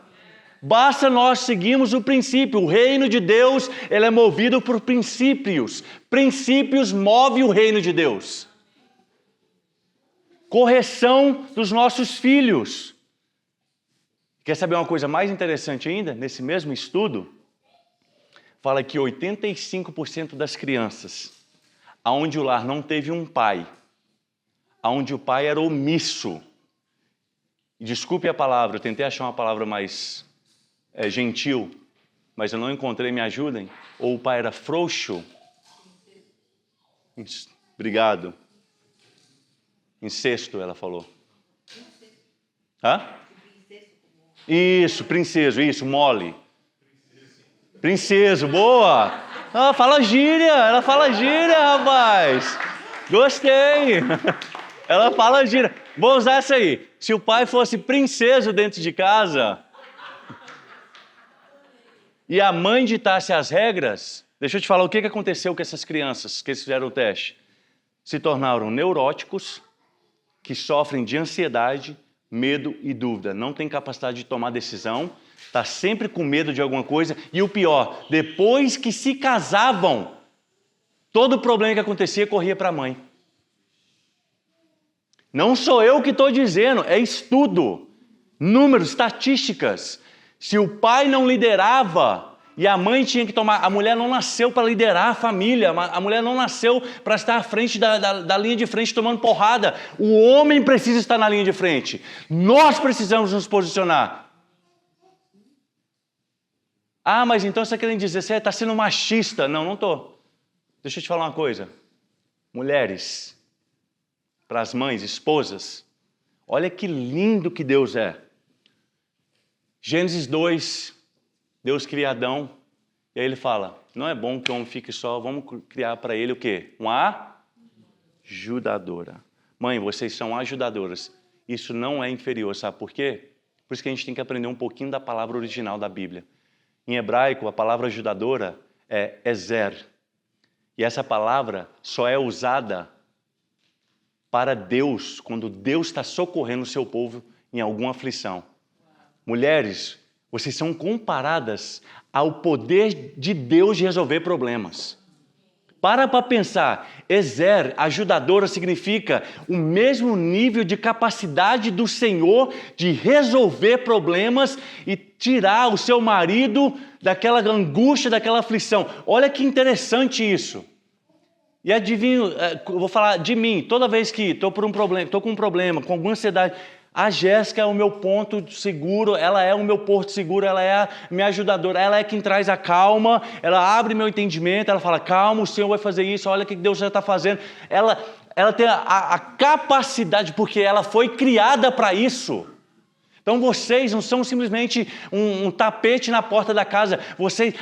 Basta nós seguirmos o princípio. O reino de Deus, ele é movido por princípios. Princípios movem o reino de Deus. Correção dos nossos filhos. Quer saber uma coisa mais interessante ainda? Nesse mesmo estudo, fala que 85% das crianças, onde o lar não teve um pai, onde o pai era omisso, e desculpe a palavra, eu tentei achar uma palavra mais gentil, mas eu não encontrei, me ajudem. Ou o pai era frouxo. Obrigado. Incesto, ela falou. Hã? Isso, princeso, isso, mole. Princeso, boa. Ah, fala gíria, ela fala gíria, rapaz. Gostei. Ela fala gíria. Vou usar essa aí. Se o pai fosse princeso dentro de casa e a mãe ditasse as regras, deixa eu te falar o que aconteceu com essas crianças que fizeram o teste. Se tornaram neuróticos, que sofrem de ansiedade, medo e dúvida. Não tem capacidade de tomar decisão, está sempre com medo de alguma coisa. E o pior, depois que se casavam, todo o problema que acontecia corria para a mãe. Não sou eu que estou dizendo, é estudo, números, estatísticas. Se o pai não liderava e a mãe tinha que tomar... A mulher não nasceu para liderar a família, a mulher não nasceu para estar à frente da linha de frente tomando porrada. O homem precisa estar na linha de frente. Nós precisamos nos posicionar. Ah, mas então você está querendo dizer, você está sendo machista. Não, não estou. Deixa eu te falar uma coisa. Mulheres, para as mães, esposas, olha que lindo que Deus é. Gênesis 2, Deus cria Adão, e aí ele fala, não é bom que o homem fique só, vamos criar para ele o quê? Uma ajudadora. Mãe, vocês são ajudadoras. Isso não é inferior, sabe por quê? Por isso que a gente tem que aprender um pouquinho da palavra original da Bíblia. Em hebraico, a palavra ajudadora é ezer. E essa palavra só é usada para Deus, quando Deus está socorrendo o seu povo em alguma aflição. Mulheres, vocês são comparadas ao poder de Deus de resolver problemas. Para pensar, ezer, ajudadora, significa o mesmo nível de capacidade do Senhor de resolver problemas e tirar o seu marido daquela angústia, daquela aflição. Olha que interessante isso. E adivinho, eu vou falar de mim, toda vez que estou com um problema, com alguma ansiedade, a Jéssica é o meu ponto seguro, ela é o meu porto seguro, ela é a minha ajudadora, ela é quem traz a calma, ela abre meu entendimento, ela fala, calma, o Senhor vai fazer isso, olha o que Deus já está fazendo. Ela tem a capacidade, porque ela foi criada para isso. Então vocês não são simplesmente um tapete na porta da casa.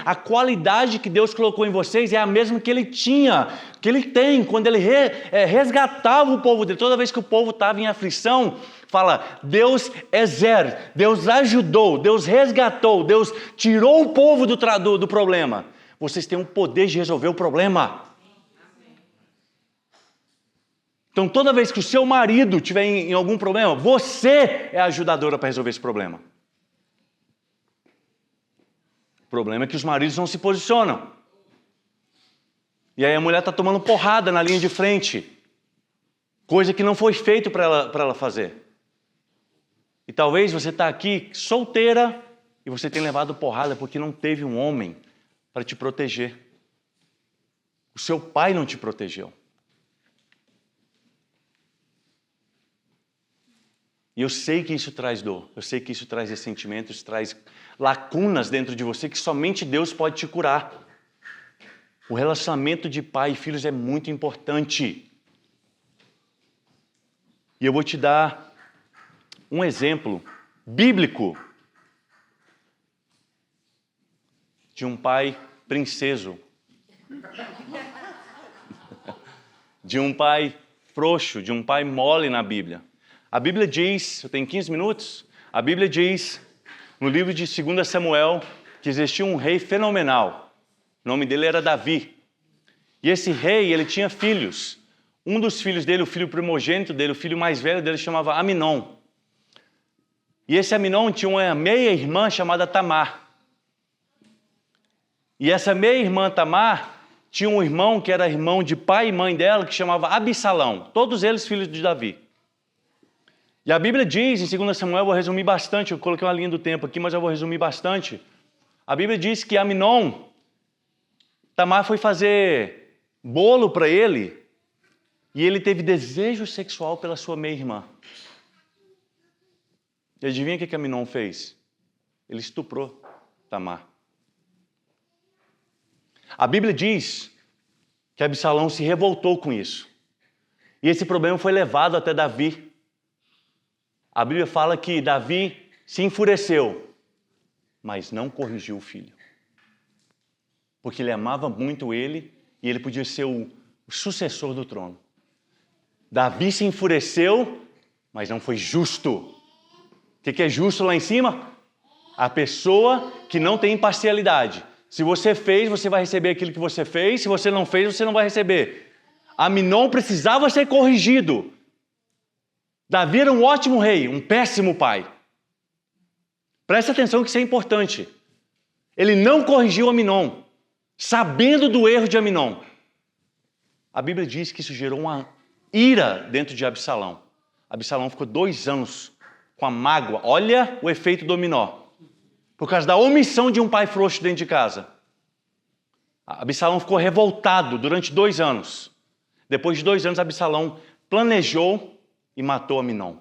A qualidade que Deus colocou em vocês é a mesma que Ele tinha, que Ele tem, quando Ele resgatava o povo dele. Toda vez que o povo estava em aflição, fala, Deus exer, Deus ajudou, Deus resgatou, Deus tirou o povo do problema. Vocês têm o poder de resolver o problema. Então, toda vez que o seu marido estiver em algum problema, você é a ajudadora para resolver esse problema. O problema é que os maridos não se posicionam. E aí a mulher está tomando porrada na linha de frente. Coisa que não foi feito para ela fazer. E talvez você está aqui solteira e você tenha levado porrada porque não teve um homem para te proteger. O seu pai não te protegeu. E eu sei que isso traz dor, eu sei que isso traz ressentimentos, traz lacunas dentro de você que somente Deus pode te curar. O relacionamento de pai e filhos é muito importante. E eu vou te dar um exemplo bíblico de um pai princeso, de um pai frouxo, de um pai mole na Bíblia. A Bíblia diz, eu tenho 15 minutos, a Bíblia diz no livro de 2 Samuel que existia um rei fenomenal. O nome dele era Davi. E esse rei, ele tinha filhos. Um dos filhos dele, o filho primogênito dele, o filho mais velho dele, chamava Aminon. E esse Aminon tinha uma meia-irmã chamada Tamar. E essa meia-irmã Tamar tinha um irmão que era irmão de pai e mãe dela, que chamava Absalão. Todos eles filhos de Davi. E a Bíblia diz, em 2 Samuel, eu vou resumir bastante, eu coloquei uma linha do tempo aqui, mas eu vou resumir bastante. A Bíblia diz que Aminon, Tamar foi fazer bolo para ele, e ele teve desejo sexual pela sua meia-irmã. E adivinha o que Aminon fez? Ele estuprou Tamar. A Bíblia diz que Absalão se revoltou com isso. E esse problema foi levado até Davi. A Bíblia fala que Davi se enfureceu, mas não corrigiu o filho. Porque ele amava muito ele e ele podia ser o sucessor do trono. Davi se enfureceu, mas não foi justo. O que é justo lá em cima? A pessoa que não tem imparcialidade. Se você fez, você vai receber aquilo que você fez. Se você não fez, você não vai receber. Aminon precisava ser corrigido. Davi era um ótimo rei, um péssimo pai. Preste atenção que isso é importante. Ele não corrigiu Aminon, sabendo do erro de Aminon. A Bíblia diz que isso gerou uma ira dentro de Absalão. Absalão ficou 2 anos com a mágoa. Olha o efeito dominó. Por causa da omissão de um pai frouxo dentro de casa. Absalão ficou revoltado durante 2 anos. Depois de 2 anos, Absalão planejou e matou Aminon.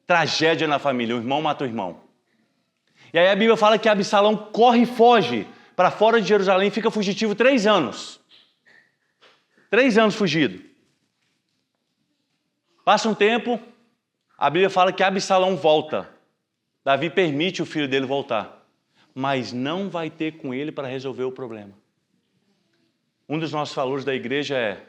Tragédia na família, o irmão mata o irmão. E aí a Bíblia fala que Absalão corre e foge para fora de Jerusalém e fica fugitivo 3 anos. 3 anos fugido. Passa um tempo, a Bíblia fala que Absalão volta. Davi permite o filho dele voltar, mas não vai ter com ele para resolver o problema. Um dos nossos valores da igreja é: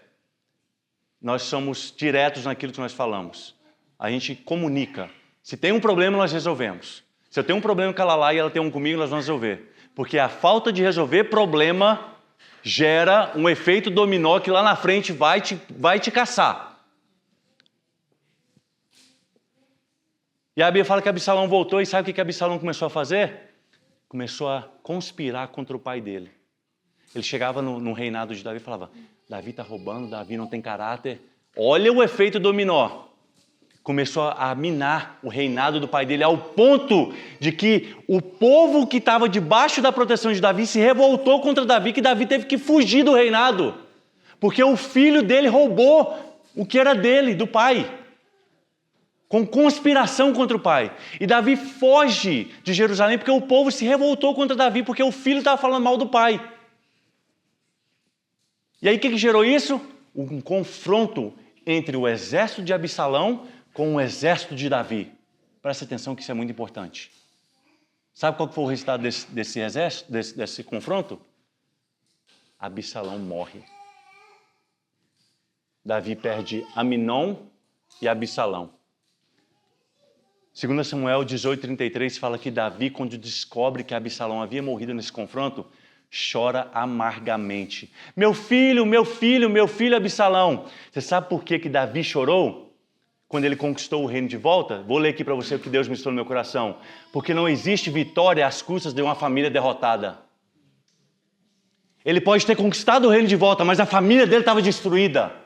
nós somos diretos naquilo que nós falamos. A gente comunica. Se tem um problema, nós resolvemos. Se eu tenho um problema com a Lala e ela tem um comigo, nós vamos resolver. Porque a falta de resolver problema gera um efeito dominó que lá na frente vai te caçar. E a Bíblia fala que Absalão voltou e sabe o que Absalão começou a fazer? Começou a conspirar contra o pai dele. Ele chegava no reinado de Davi e falava: Davi está roubando, Davi não tem caráter. Olha o efeito dominó. Começou a minar o reinado do pai dele ao ponto de que o povo que estava debaixo da proteção de Davi se revoltou contra Davi, que Davi teve que fugir do reinado. Porque o filho dele roubou o que era dele, do pai. Com conspiração contra o pai. E Davi foge de Jerusalém porque o povo se revoltou contra Davi, porque o filho estava falando mal do pai. E aí o que gerou isso? Um confronto entre o exército de Absalão com o exército de Davi. Presta atenção que isso é muito importante. Sabe qual foi o resultado desse exército, desse confronto? Absalão morre. Davi perde Aminon e Absalão. 2 Samuel 18:33 fala que Davi, quando descobre que Absalão havia morrido nesse confronto, chora amargamente. Meu filho, meu filho, meu filho Absalão. Você sabe por que Davi chorou quando ele conquistou o reino de volta? Vou ler aqui para você o que Deus me ensinou no meu coração. Porque não existe vitória às custas de uma família derrotada. Ele pode ter conquistado o reino de volta, mas a família dele estava destruída.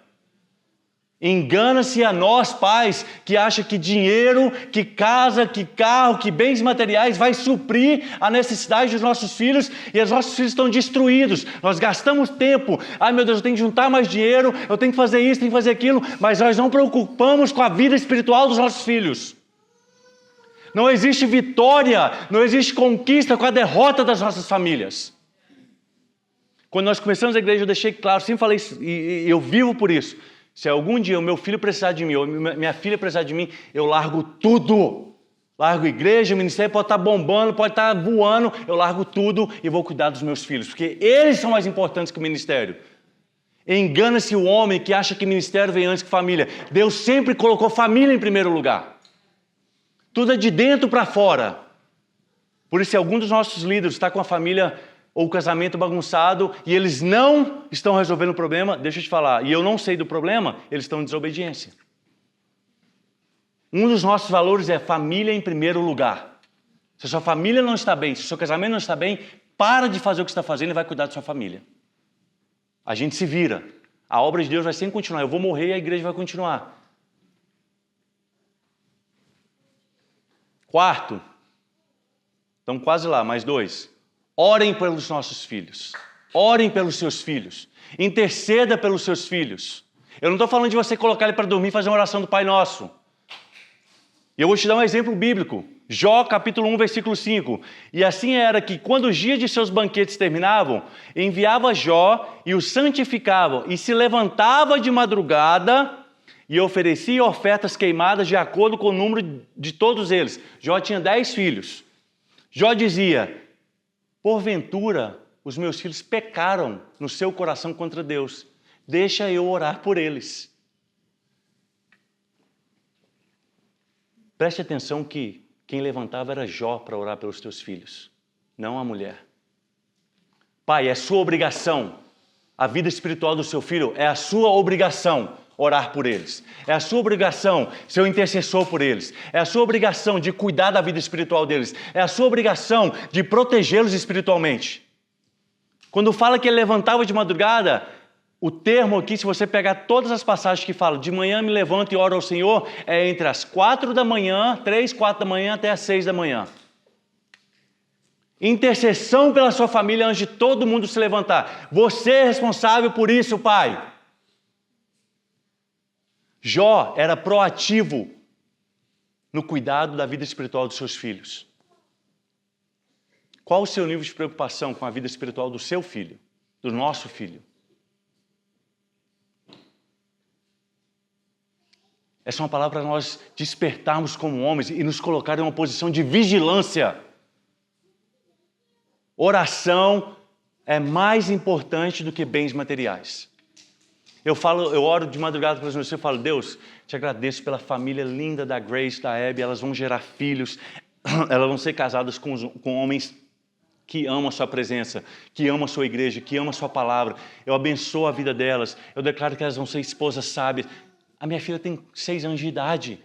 Engana-se a nós, pais, que acham que dinheiro, que casa, que carro, que bens materiais vai suprir a necessidade dos nossos filhos e os nossos filhos estão destruídos. Nós gastamos tempo. Ai, meu Deus, eu tenho que juntar mais dinheiro, eu tenho que fazer isso, tenho que fazer aquilo, mas nós não preocupamos com a vida espiritual dos nossos filhos. Não existe vitória, não existe conquista com a derrota das nossas famílias. Quando nós começamos a igreja, eu deixei claro, sempre falei isso, e eu vivo por isso. Se algum dia o meu filho precisar de mim, ou minha filha precisar de mim, eu largo tudo. Largo igreja, o ministério pode estar bombando, pode estar voando, eu largo tudo e vou cuidar dos meus filhos, porque eles são mais importantes que o ministério. Engana-se o homem que acha que ministério vem antes que família. Deus sempre colocou família em primeiro lugar. Tudo é de dentro para fora. Por isso, se algum dos nossos líderes está com a família ou o casamento bagunçado, e eles não estão resolvendo o problema, deixa eu te falar, e eu não sei do problema, eles estão em desobediência. Um dos nossos valores é família em primeiro lugar. Se a sua família não está bem, se o seu casamento não está bem, para de fazer o que você está fazendo e vai cuidar da sua família. A gente se vira. A obra de Deus vai sempre continuar. Eu vou morrer e a igreja vai continuar. Quarto, estamos quase lá, mais 2. Orem pelos nossos filhos. Orem pelos seus filhos. Interceda pelos seus filhos. Eu não estou falando de você colocar ele para dormir e fazer uma oração do Pai Nosso. E eu vou te dar um exemplo bíblico. Jó, capítulo 1, versículo 5. E assim era que, quando os dias de seus banquetes terminavam, enviava Jó e o santificava, e se levantava de madrugada e oferecia ofertas queimadas de acordo com o número de todos eles. Jó tinha 10 filhos. Jó dizia: porventura, os meus filhos pecaram no seu coração contra Deus. Deixa eu orar por eles. Preste atenção que quem levantava era Jó para orar pelos teus filhos, não a mulher. Pai, é sua obrigação. A vida espiritual do seu filho é a sua obrigação orar por eles. É a sua obrigação ser o intercessor por eles. É a sua obrigação de cuidar da vida espiritual deles. É a sua obrigação de protegê-los espiritualmente. Quando fala que ele levantava de madrugada, o termo aqui, se você pegar todas as passagens que falam de manhã me levanto e oro ao Senhor, é entre as 4 da manhã, 3, 4 da manhã até as 6 da manhã. Intercessão pela sua família antes de todo mundo se levantar. Você é responsável por isso, pai. Jó era proativo no cuidado da vida espiritual dos seus filhos. Qual o seu nível de preocupação com a vida espiritual do seu filho, do nosso filho? Essa é uma palavra para nós despertarmos como homens e nos colocar em uma posição de vigilância. Oração é mais importante do que bens materiais. Eu oro de madrugada para os meus filhos, eu falo: Deus, te agradeço pela família linda da Grace, da Abby, elas vão gerar filhos, elas vão ser casadas com homens que amam a sua presença, que amam a sua igreja, que amam a sua palavra. Eu abençoo a vida delas, eu declaro que elas vão ser esposas sábias. A minha filha tem 6 anos de idade.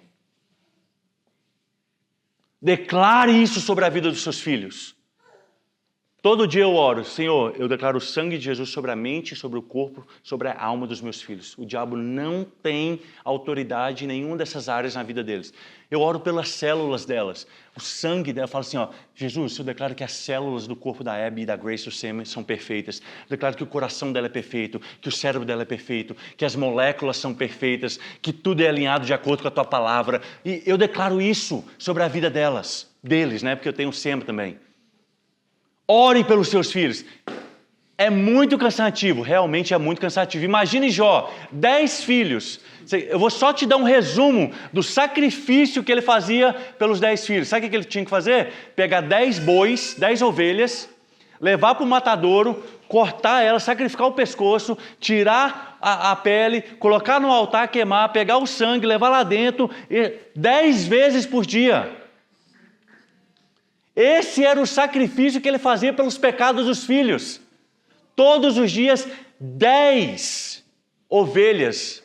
Declare isso sobre a vida dos seus filhos. Todo dia eu oro: Senhor, eu declaro o sangue de Jesus sobre a mente, sobre o corpo, sobre a alma dos meus filhos. O diabo não tem autoridade em nenhuma dessas áreas na vida deles. Eu oro pelas células delas. O sangue dela, eu falo assim, Jesus, eu declaro que as células do corpo da Abby e da Grace, do Sam, são perfeitas. Eu declaro que o coração dela é perfeito, que o cérebro dela é perfeito, que as moléculas são perfeitas, que tudo é alinhado de acordo com a tua palavra. E eu declaro isso sobre a vida deles, né? Porque eu tenho o Sam também. Ore pelos seus filhos. É muito cansativo, realmente é muito cansativo. Imagine Jó, 10 filhos. Eu vou só te dar um resumo do sacrifício que ele fazia pelos 10 filhos. Sabe o que ele tinha que fazer? Pegar 10 bois, 10 ovelhas, levar para o matadouro, cortar ela, sacrificar o pescoço, tirar a pele, colocar no altar, queimar, pegar o sangue, levar lá dentro, 10 vezes por dia. Esse era o sacrifício que ele fazia pelos pecados dos filhos. Todos os dias, 10 ovelhas.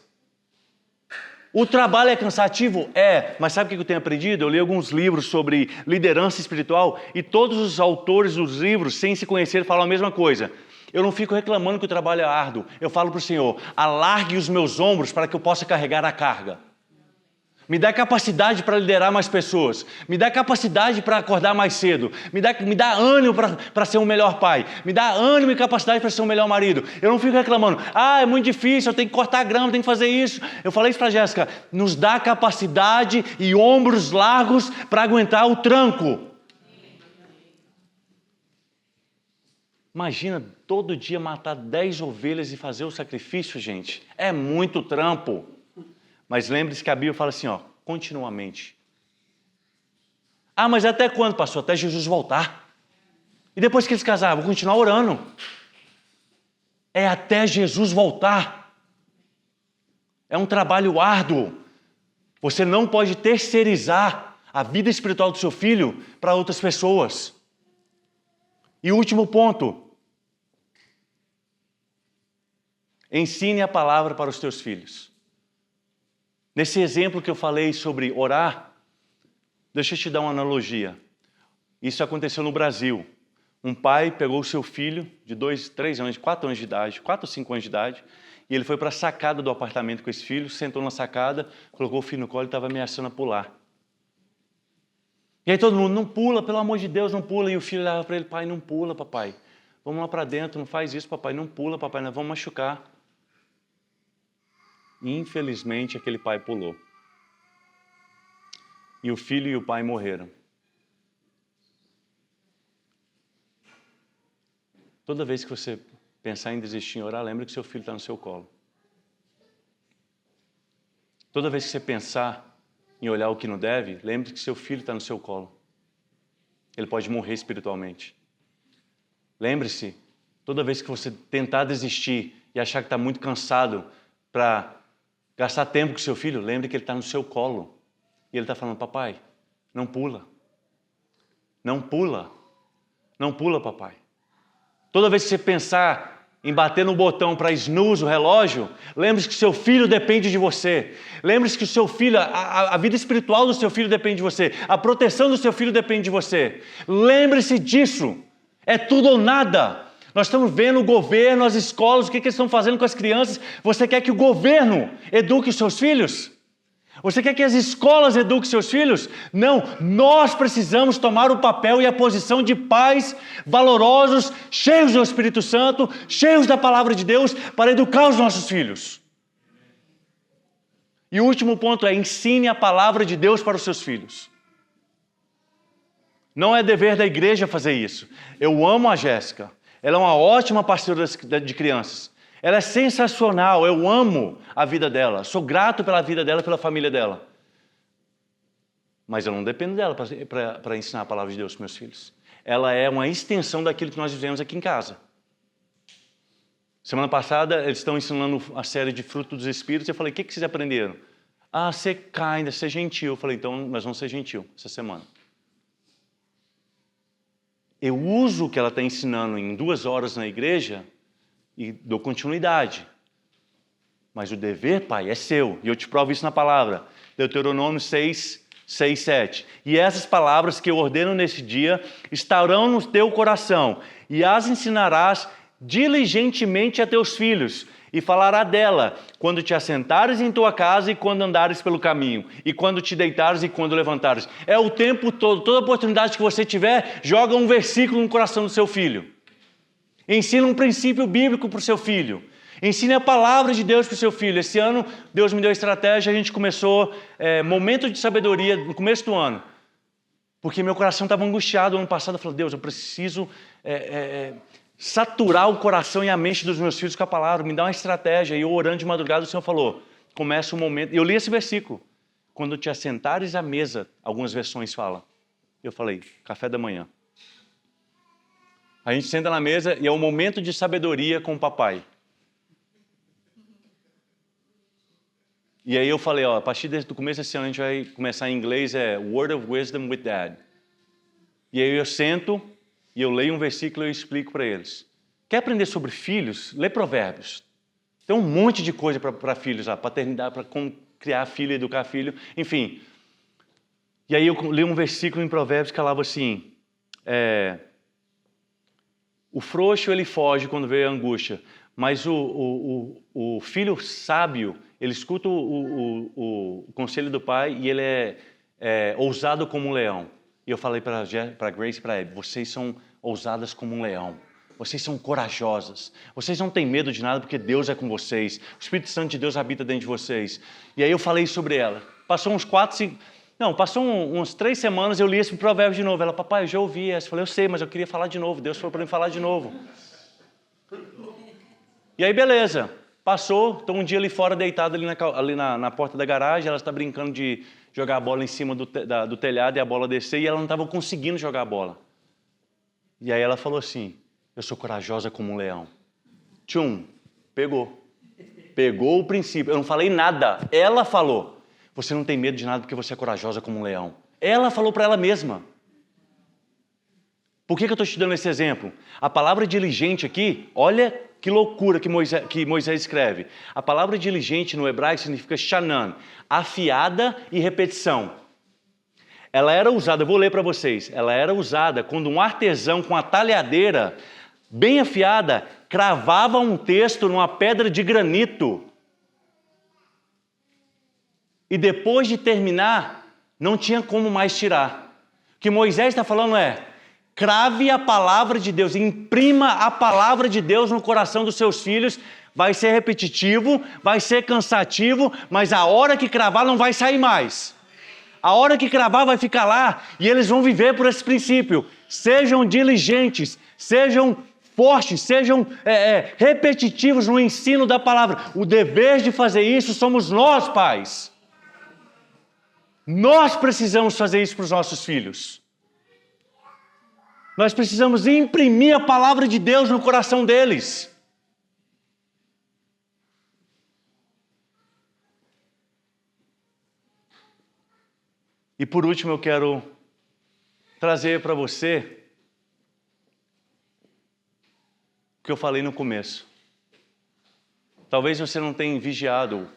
O trabalho é cansativo? É, mas sabe o que eu tenho aprendido? Eu li alguns livros sobre liderança espiritual e todos os autores dos livros, sem se conhecer, falam a mesma coisa. Eu não fico reclamando que o trabalho é árduo. Eu falo para o Senhor, alargue os meus ombros para que eu possa carregar a carga. Me dá capacidade para liderar mais pessoas. Me dá capacidade para acordar mais cedo. Me dá ânimo para ser um melhor pai. Me dá ânimo e capacidade para ser um melhor marido. Eu não fico reclamando. É muito difícil, eu tenho que cortar grama, eu tenho que fazer isso. Eu falei isso para a Jéssica. Nos dá capacidade e ombros largos para aguentar o tranco. Imagina todo dia matar 10 ovelhas e fazer o sacrifício, gente. É muito trampo. Mas lembre-se que a Bíblia fala assim, continuamente. Mas até quando, pastor? Até Jesus voltar. E depois que eles casaram, vou continuar orando. É até Jesus voltar. É um trabalho árduo. Você não pode terceirizar a vida espiritual do seu filho para outras pessoas. E o último ponto. Ensine a palavra para os teus filhos. Nesse exemplo que eu falei sobre orar, deixa eu te dar uma analogia. Isso aconteceu no Brasil. Um pai pegou o seu filho de 2, 3 anos, 4 anos de idade, 4 ou 5 anos de idade, e ele foi para a sacada do apartamento com esse filho, sentou na sacada, colocou o filho no colo e estava ameaçando a pular. E aí todo mundo, não pula, pelo amor de Deus, não pula. E o filho olhava para ele, pai, não pula, papai. Vamos lá para dentro, não faz isso, papai, não pula, papai, nós vamos machucar. Infelizmente, aquele pai pulou. E o filho e o pai morreram. Toda vez que você pensar em desistir em orar, lembre que seu filho está no seu colo. Toda vez que você pensar em olhar o que não deve, lembre que seu filho está no seu colo. Ele pode morrer espiritualmente. Lembre-se, toda vez que você tentar desistir e achar que está muito cansado para gastar tempo com seu filho, lembre que ele está no seu colo. E ele está falando, papai, não pula. Não pula. Não pula, papai. Toda vez que você pensar em bater no botão para snooze o relógio, lembre-se que seu filho depende de você. Lembre-se que o seu filho, a vida espiritual do seu filho depende de você. A proteção do seu filho depende de você. Lembre-se disso. É tudo ou nada. Nós estamos vendo o governo, as escolas, o que eles estão fazendo com as crianças. Você quer que o governo eduque os seus filhos? Você quer que as escolas eduquem seus filhos? Não, nós precisamos tomar o papel e a posição de pais valorosos, cheios do Espírito Santo, cheios da palavra de Deus, para educar os nossos filhos. E o último ponto é, ensine a palavra de Deus para os seus filhos. Não é dever da igreja fazer isso. Eu amo a Jéssica. Ela é uma ótima pastora de crianças. Ela é sensacional, eu amo a vida dela. Sou grato pela vida dela, pela família dela. Mas eu não dependo dela para ensinar a palavra de Deus para meus filhos. Ela é uma extensão daquilo que nós vivemos aqui em casa. Semana passada, eles estão ensinando a série de frutos dos Espíritos. Eu falei, o que vocês aprenderam? Ser kind, ser gentil. Eu falei, então nós vamos ser gentil essa semana. Eu uso o que ela está ensinando em 2 horas na igreja e dou continuidade. Mas o dever, pai, é seu. E eu te provo isso na palavra. Deuteronômio 6, 7. E essas palavras que eu ordeno nesse dia estarão no teu coração e as ensinarás diligentemente a teus filhos. E falará dela quando te assentares em tua casa e quando andares pelo caminho, e quando te deitares e quando levantares. É o tempo todo, toda oportunidade que você tiver, joga um versículo no coração do seu filho. Ensina um princípio bíblico para o seu filho. Ensine a palavra de Deus para o seu filho. Esse ano, Deus me deu a estratégia, a gente começou momento de sabedoria no começo do ano. Porque meu coração estava angustiado ano passado. Eu falei, Deus, eu preciso saturar o coração e a mente dos meus filhos com a palavra, me dá uma estratégia. E eu orando de madrugada, o Senhor falou, começa um momento, e eu li esse versículo, quando te assentares à mesa, algumas versões falam. Eu falei, café da manhã. A gente senta na mesa e é um momento de sabedoria com o papai. E aí eu falei, ó, a partir do começo desse ano a gente vai começar em inglês, Word of Wisdom with Dad. E aí eu sento e eu leio um versículo e eu explico para eles. Quer aprender sobre filhos? Lê Provérbios. Tem um monte de coisa para filhos, paternidade, para como criar filho, educar filho, enfim. E aí eu li um versículo em Provérbios que falava assim, o frouxo ele foge quando vê a angústia, mas o filho sábio, ele escuta o conselho do pai e ele é ousado como um leão. E eu falei para Grace e para Abby, vocês são ousadas como um leão. Vocês são corajosas. Vocês não têm medo de nada porque Deus é com vocês. O Espírito Santo de Deus habita dentro de vocês. E aí eu falei sobre ela. Passou umas 3 semanas, eu li esse provérbio de novo. Ela, papai, eu já ouvi essa. Eu falei, eu sei, mas eu queria falar de novo. Deus falou para mim falar de novo. E aí, beleza. Passou, estou um dia ali fora, deitado ali na porta da garagem. Ela está brincando de jogar a bola em cima do telhado e a bola descer. E ela não estava conseguindo jogar a bola. E aí ela falou assim, eu sou corajosa como um leão. Tchum, pegou. Pegou o princípio. Eu não falei nada. Ela falou. Você não tem medo de nada porque você é corajosa como um leão. Ela falou para ela mesma. Por que eu estou te dando esse exemplo? A palavra diligente aqui, olha que loucura que Moisés escreve. A palavra diligente no hebraico significa shanan, afiada e repetição. Ela era usada, eu vou ler para vocês, ela era usada quando um artesão com a talhadeira bem afiada cravava um texto numa pedra de granito. E depois de terminar, não tinha como mais tirar. O que Moisés está falando crave a palavra de Deus, imprima a palavra de Deus no coração dos seus filhos. Vai ser repetitivo, vai ser cansativo, mas a hora que cravar não vai sair mais. A hora que cravar vai ficar lá e eles vão viver por esse princípio. Sejam diligentes, sejam fortes, sejam repetitivos no ensino da palavra. O dever de fazer isso somos nós, pais. Nós precisamos fazer isso para os nossos filhos. Nós precisamos imprimir a palavra de Deus no coração deles. E por último eu quero trazer para você o que eu falei no começo. Talvez você não tenha vigiado,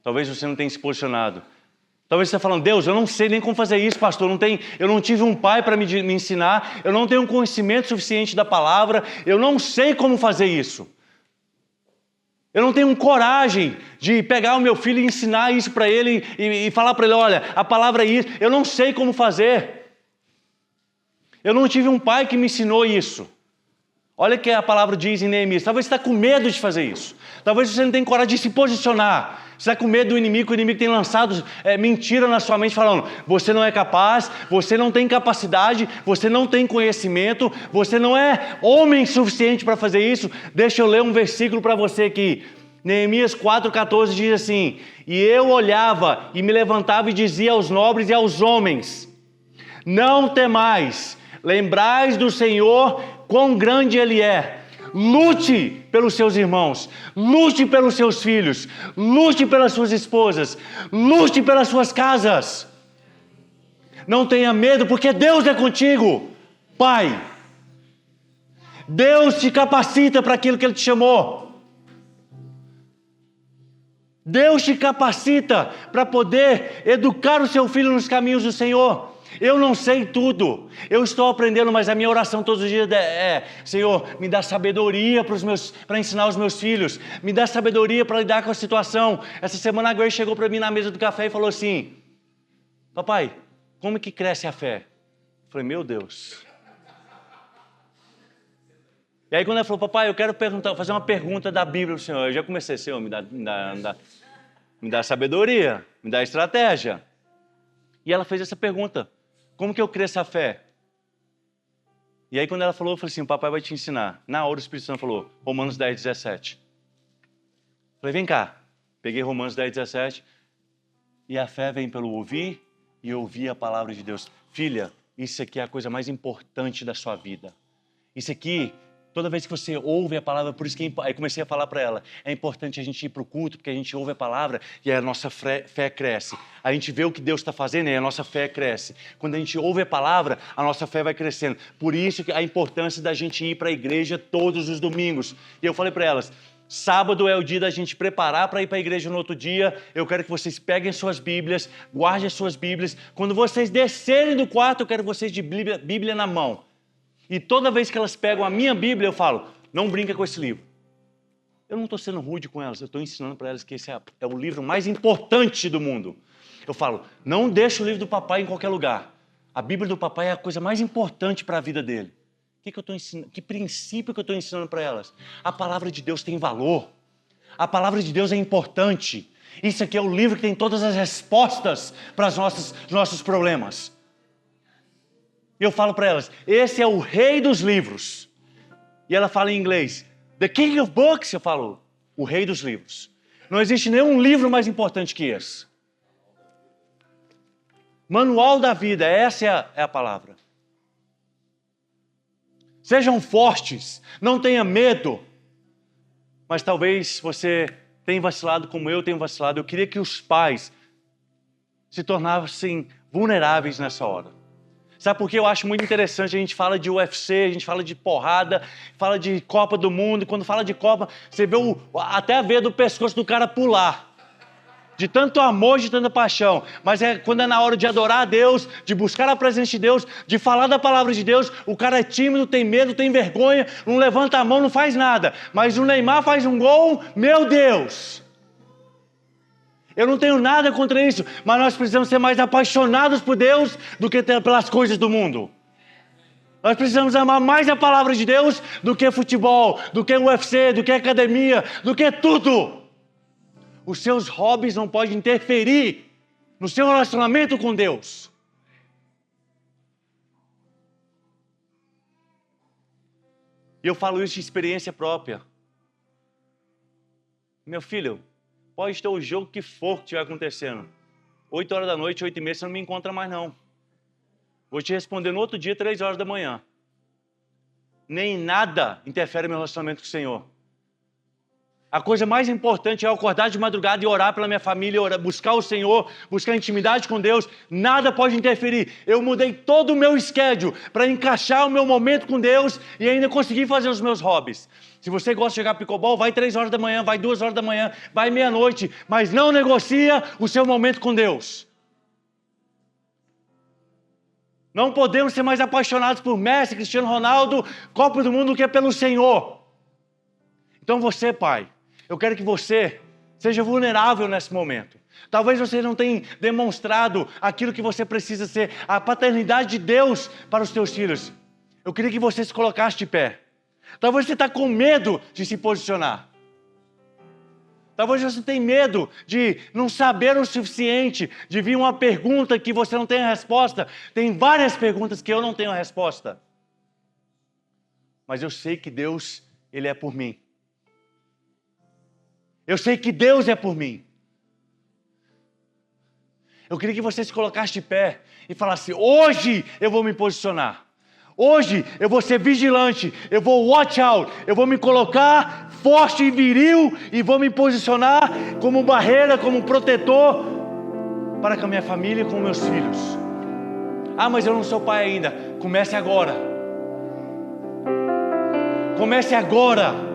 talvez você não tenha se posicionado. Talvez você esteja falando, Deus, eu não sei nem como fazer isso, pastor. Eu não tive um pai para me ensinar, eu não tenho um conhecimento suficiente da palavra, eu não sei como fazer isso. Eu não tenho coragem de pegar o meu filho e ensinar isso para ele e falar para ele, olha, a palavra é isso, eu não sei como fazer. Eu não tive um pai que me ensinou isso. Olha o que a palavra diz em Neemias. Talvez você está com medo de fazer isso. Talvez você não tenha coragem de se posicionar. Você está com medo do inimigo, que o inimigo tem lançado mentira na sua mente, falando, você não é capaz, você não tem capacidade, você não tem conhecimento, você não é homem suficiente para fazer isso. Deixa eu ler um versículo para você aqui. Neemias 4,14 diz assim, e eu olhava e me levantava e dizia aos nobres e aos homens, não temais, lembrais do Senhor, quão grande Ele é. Lute pelos seus irmãos, lute pelos seus filhos, lute pelas suas esposas, lute pelas suas casas. Não tenha medo, porque Deus é contigo, Pai. Deus te capacita para aquilo que Ele te chamou. Deus te capacita para poder educar o seu filho nos caminhos do Senhor. Eu não sei tudo, eu estou aprendendo, mas a minha oração todos os dias Senhor, me dá sabedoria para ensinar os meus filhos, me dá sabedoria para lidar com a situação. Essa semana a Grace chegou para mim na mesa do café e falou assim, papai, como que cresce a fé? Eu falei, meu Deus. E aí quando ela falou, papai, eu quero fazer uma pergunta da Bíblia ao Senhor, eu já comecei, Senhor, me dá sabedoria, me dá estratégia. E ela fez essa pergunta, como que eu cresço a fé? E aí quando ela falou, eu falei assim, o papai vai te ensinar. Na hora o Espírito Santo falou, Romanos 10, 17. Falei, vem cá. Peguei Romanos 10, 17. E a fé vem pelo ouvir e ouvir a palavra de Deus. Filha, isso aqui é a coisa mais importante da sua vida. Isso aqui, toda vez que você ouve a palavra, por isso que aí comecei a falar para ela, é importante a gente ir para o culto, porque a gente ouve a palavra e a nossa fé cresce. A gente vê o que Deus está fazendo e a nossa fé cresce. Quando a gente ouve a palavra, a nossa fé vai crescendo. Por isso que a importância da gente ir para a igreja todos os domingos. E eu falei para elas, sábado é o dia da gente preparar para ir para a igreja no outro dia. Eu quero que vocês peguem suas Bíblias, guardem as suas Bíblias. Quando vocês descerem do quarto, eu quero vocês de Bíblia na mão. E toda vez que elas pegam a minha Bíblia, eu falo, não brinca com esse livro. Eu não estou sendo rude com elas, eu estou ensinando para elas que esse é o livro mais importante do mundo. Eu falo, não deixe o livro do papai em qualquer lugar. A Bíblia do papai é a coisa mais importante para a vida dele. O que eu estou ensinando? Que princípio que eu estou ensinando para elas? A palavra de Deus tem valor. A palavra de Deus é importante. Isso aqui é o livro que tem todas as respostas para os nossos problemas. Eu falo para elas, esse é o rei dos livros. E ela fala em inglês, The King of Books. Eu falo, o rei dos livros. Não existe nenhum livro mais importante que esse. Manual da vida, essa é a palavra. Sejam fortes, não tenha medo. Mas talvez você tenha vacilado como eu tenho vacilado. Eu queria que os pais se tornassem vulneráveis nessa hora. Sabe por que eu acho muito interessante? A gente fala de UFC, a gente fala de porrada, fala de Copa do Mundo. E quando fala de Copa, você vê até a veia do pescoço do cara pular. De tanto amor, de tanta paixão. Mas quando é na hora de adorar a Deus, de buscar a presença de Deus, de falar da palavra de Deus, o cara é tímido, tem medo, tem vergonha, não levanta a mão, não faz nada. Mas o Neymar faz um gol, meu Deus! Eu não tenho nada contra isso, mas nós precisamos ser mais apaixonados por Deus do que pelas coisas do mundo. Nós precisamos amar mais a palavra de Deus do que futebol, do que UFC, do que academia, do que tudo. Os seus hobbies não podem interferir no seu relacionamento com Deus. E eu falo isso de experiência própria. Meu filho, pode ter o jogo que for que estiver acontecendo. 8 horas da noite, 8h30, você não me encontra mais não. Vou te responder no outro dia, 3 horas da manhã. Nem nada interfere no meu relacionamento com o Senhor. A coisa mais importante é eu acordar de madrugada e orar pela minha família, buscar o Senhor, buscar intimidade com Deus. Nada pode interferir. Eu mudei todo o meu schedule para encaixar o meu momento com Deus e ainda conseguir fazer os meus hobbies. Se você gosta de jogar pickleball, vai 3 horas da manhã, vai 2 horas da manhã, vai meia-noite, mas não negocia o seu momento com Deus. Não podemos ser mais apaixonados por Messi, Cristiano Ronaldo, Copa do Mundo do que pelo Senhor. Então você, pai, eu quero que você seja vulnerável nesse momento. Talvez você não tenha demonstrado aquilo que você precisa ser, a paternidade de Deus para os seus filhos. Eu queria que você se colocasse de pé. Talvez você está com medo de se posicionar. Talvez você tenha medo de não saber o suficiente, de vir uma pergunta que você não tem a resposta. Tem várias perguntas que eu não tenho a resposta. Mas eu sei que Deus, Ele é por mim. Eu sei que Deus é por mim. Eu queria que você se colocasse de pé e falasse, hoje eu vou me posicionar. Hoje eu vou ser vigilante, eu vou watch out, eu vou me colocar forte e viril e vou me posicionar como barreira, como protetor para com a minha família e com meus filhos. Ah, mas eu não sou pai ainda. Comece agora. Comece agora.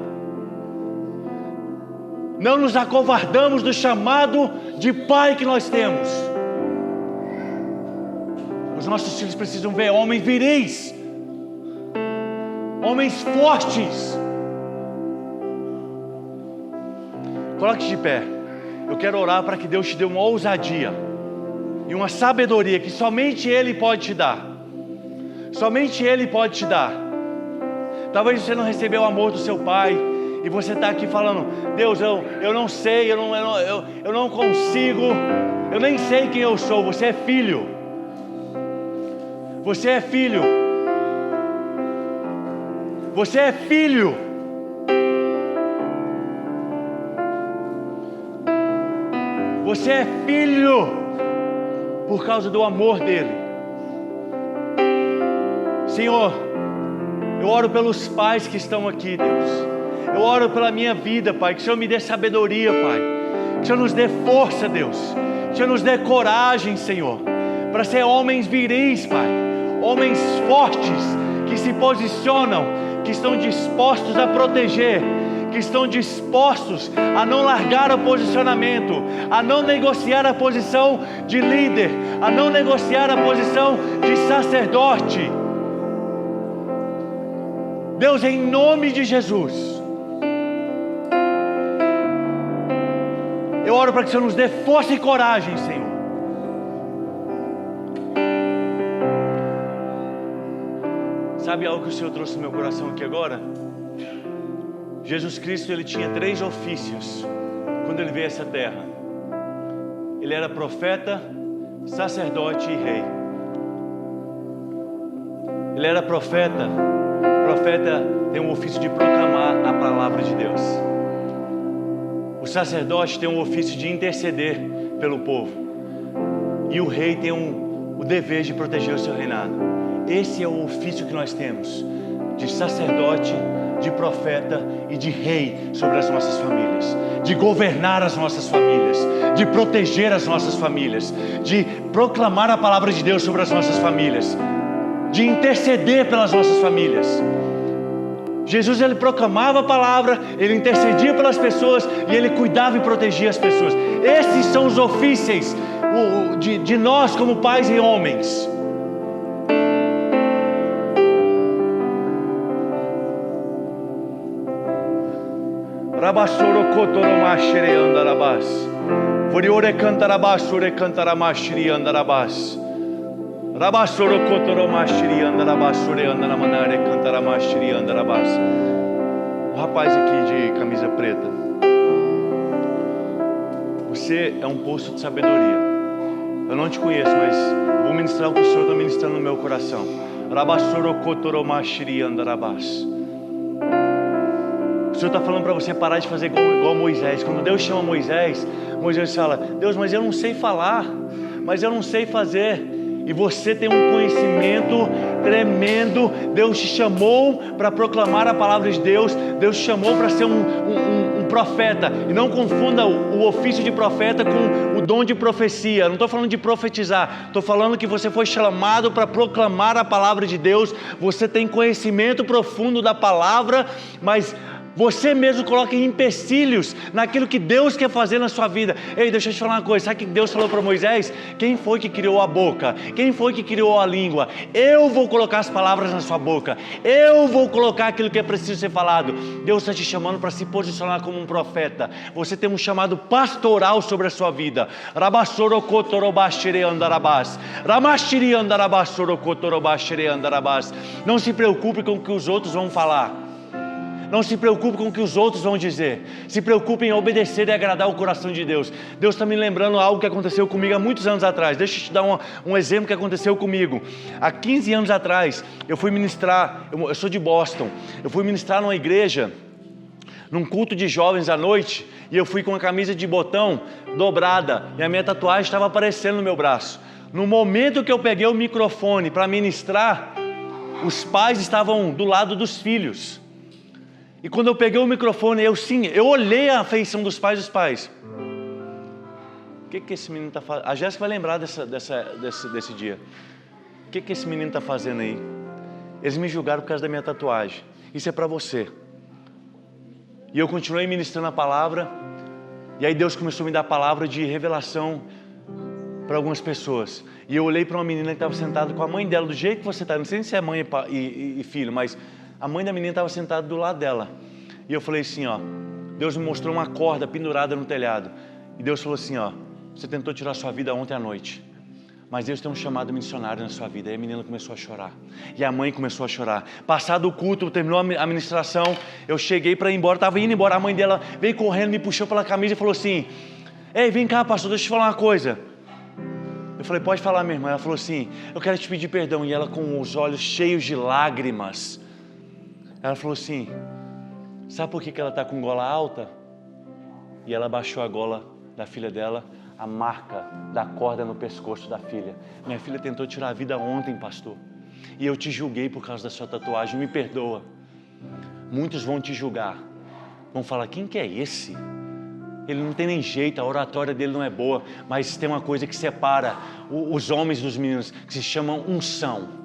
Não nos acovardamos do chamado de pai que nós temos. Os nossos filhos precisam ver homens viris, homens fortes. Coloque-se de pé. Eu quero orar para que Deus te dê uma ousadia e uma sabedoria que somente Ele pode te dar. Somente Ele pode te dar. Talvez você não recebeu o amor do seu pai e você está aqui falando, Deus, eu não sei, eu não consigo, eu nem sei quem eu sou. Você é filho. Você é filho. Você é filho. Você é filho por causa do amor dele. Senhor, eu oro pelos pais que estão aqui, Deus. Eu oro pela minha vida, Pai. Que o Senhor me dê sabedoria, Pai. Que o Senhor nos dê força, Deus. Que o Senhor nos dê coragem, Senhor, para ser homens viris, Pai. Homens fortes, que se posicionam, que estão dispostos a proteger, que estão dispostos a não largar o posicionamento, a não negociar a posição de líder, a não negociar a posição de sacerdote. Deus, em nome de Jesus, eu oro para que o Senhor nos dê força e coragem, Senhor. Sabe algo que o Senhor trouxe no meu coração aqui agora? Jesus Cristo, ele tinha 3 ofícios quando ele veio a essa terra. Ele era profeta, sacerdote e rei. Ele era profeta. O profeta tem o ofício de proclamar a palavra de Deus. O sacerdote tem o ofício de interceder pelo povo. E o rei tem o dever de proteger o seu reinado. Esse é o ofício que nós temos, de sacerdote, de profeta e de rei sobre as nossas famílias, de governar as nossas famílias, de proteger as nossas famílias, de proclamar a palavra de Deus sobre as nossas famílias, de interceder pelas nossas famílias. Jesus, ele proclamava a palavra, ele intercedia pelas pessoas e ele cuidava e protegia as pessoas. Esses são os ofícios de nós como pais e homens. Rabassoro kotoromashere andarabas. Voriore cantarabasore cantaramashiri andarabas. Rabassoro kotoromashere andarabasore andaramanare cantaramashiri andarabas. O rapaz aqui de camisa preta. Você é um poço de sabedoria. Eu não te conheço, mas eu vou ministrar o que o Senhor está ministrando no meu coração. Rabassoro kotoromashere andarabas. O Senhor está falando para você parar de fazer igual Moisés. Quando Deus chama Moisés, Moisés fala: Deus, mas eu não sei falar, mas eu não sei fazer. E você tem um conhecimento tremendo. Deus te chamou para proclamar a palavra de Deus. Deus te chamou para ser um profeta. E não confunda o ofício de profeta com o dom de profecia. Não estou falando de profetizar. Estou falando que você foi chamado para proclamar a palavra de Deus. Você tem conhecimento profundo da palavra, mas você mesmo coloca empecilhos naquilo que Deus quer fazer na sua vida. Ei, deixa eu te falar uma coisa. Sabe o que Deus falou para Moisés? Quem foi que criou a boca? Quem foi que criou a língua? Eu vou colocar as palavras na sua boca. Eu vou colocar aquilo que é preciso ser falado. Deus está te chamando para se posicionar como um profeta. Você tem um chamado pastoral sobre a sua vida. Não se preocupe com o que os outros vão falar. Não se preocupe com o que os outros vão dizer. Se preocupe em obedecer e agradar o coração de Deus. Deus está me lembrando algo que aconteceu comigo há muitos anos atrás. Deixa eu te dar um exemplo que aconteceu comigo. Há 15 anos atrás, eu fui ministrar, eu sou de Boston, eu fui ministrar numa igreja, num culto de jovens à noite, e eu fui com a camisa de botão dobrada, e a minha tatuagem estava aparecendo no meu braço. No momento que eu peguei o microfone para ministrar, os pais estavam do lado dos filhos. E quando eu peguei o microfone, eu olhei a afeição dos pais. O que esse menino está fazendo? A Jéssica vai lembrar desse dia. O que esse menino está fazendo aí? Eles me julgaram por causa da minha tatuagem. Isso é para você. E eu continuei ministrando a palavra. E aí Deus começou a me dar a palavra de revelação para algumas pessoas. E eu olhei para uma menina que estava sentada com a mãe dela, do jeito que você está. Não sei se é mãe e filho, mas a mãe da menina estava sentada do lado dela. E eu falei assim, ó, Deus me mostrou uma corda pendurada no telhado. E Deus falou assim, ó, você tentou tirar sua vida ontem à noite, mas Deus tem um chamado missionário na sua vida. E a menina começou a chorar. E a mãe começou a chorar. Passado o culto, terminou a ministração, eu cheguei para ir embora, estava indo embora. A mãe dela veio correndo, me puxou pela camisa e falou assim: ei, vem cá, pastor, deixa eu te falar uma coisa. Eu falei: pode falar, minha irmã. Ela falou assim: eu quero te pedir perdão. E ela, com os olhos cheios de lágrimas, Ela falou assim, sabe por que ela está com gola alta? E ela baixou a gola da filha dela, a marca da corda no pescoço da filha. Minha filha tentou tirar a vida ontem, pastor. E eu te julguei por causa da sua tatuagem, me perdoa. Muitos vão te julgar. Vão falar, quem que é esse? Ele não tem nem jeito, a oratória dele não é boa. Mas tem uma coisa que separa os homens dos meninos, que se chama unção.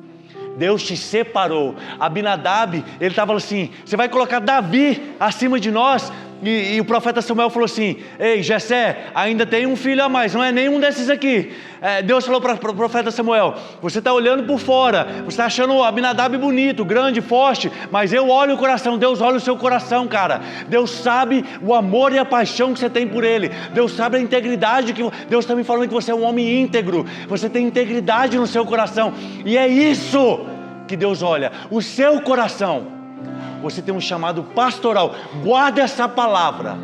Deus te separou. Abinadab, ele estava assim, você vai colocar Davi acima de nós? E o profeta Samuel falou assim, ei Jessé, ainda tem um filho a mais, não é nenhum desses aqui. Deus falou para o profeta Samuel, você está olhando por fora, você está achando o Abinadab bonito, grande, forte, mas eu olho o coração. Deus olha o seu coração, cara. Deus sabe o amor e a paixão que você tem por ele. Deus sabe a integridade, Deus está me falando que você é um homem íntegro, você tem integridade no seu coração, e é isso que Deus olha, o seu coração. Você tem um chamado pastoral. Guarda essa palavra.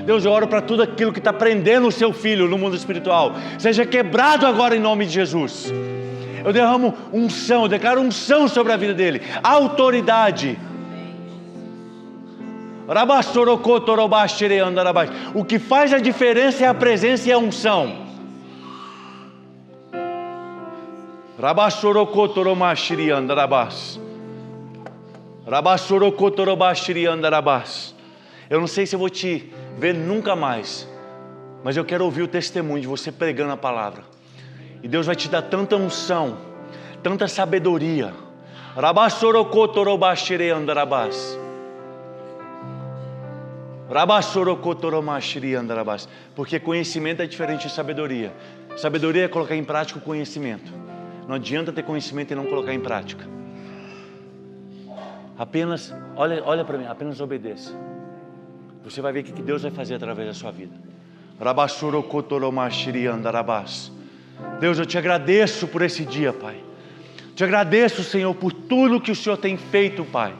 Deus, eu oro para tudo aquilo que está prendendo o seu filho no mundo espiritual. Seja quebrado agora em nome de Jesus. Eu derramo unção, eu declaro unção sobre a vida dele. Autoridade. O que faz a diferença é a presença e a unção. Eu não sei se eu vou te ver nunca mais, mas eu quero ouvir o testemunho de você pregando a palavra. E Deus vai te dar tanta unção, tanta sabedoria. Porque conhecimento é diferente de sabedoria. Sabedoria é colocar em prática o conhecimento. Não adianta ter conhecimento e não colocar em prática. Apenas, olha para mim, apenas obedeça. Você vai ver o que Deus vai fazer através da sua vida. Deus, eu te agradeço por esse dia, Pai. Te agradeço, Senhor, por tudo que o Senhor tem feito, Pai.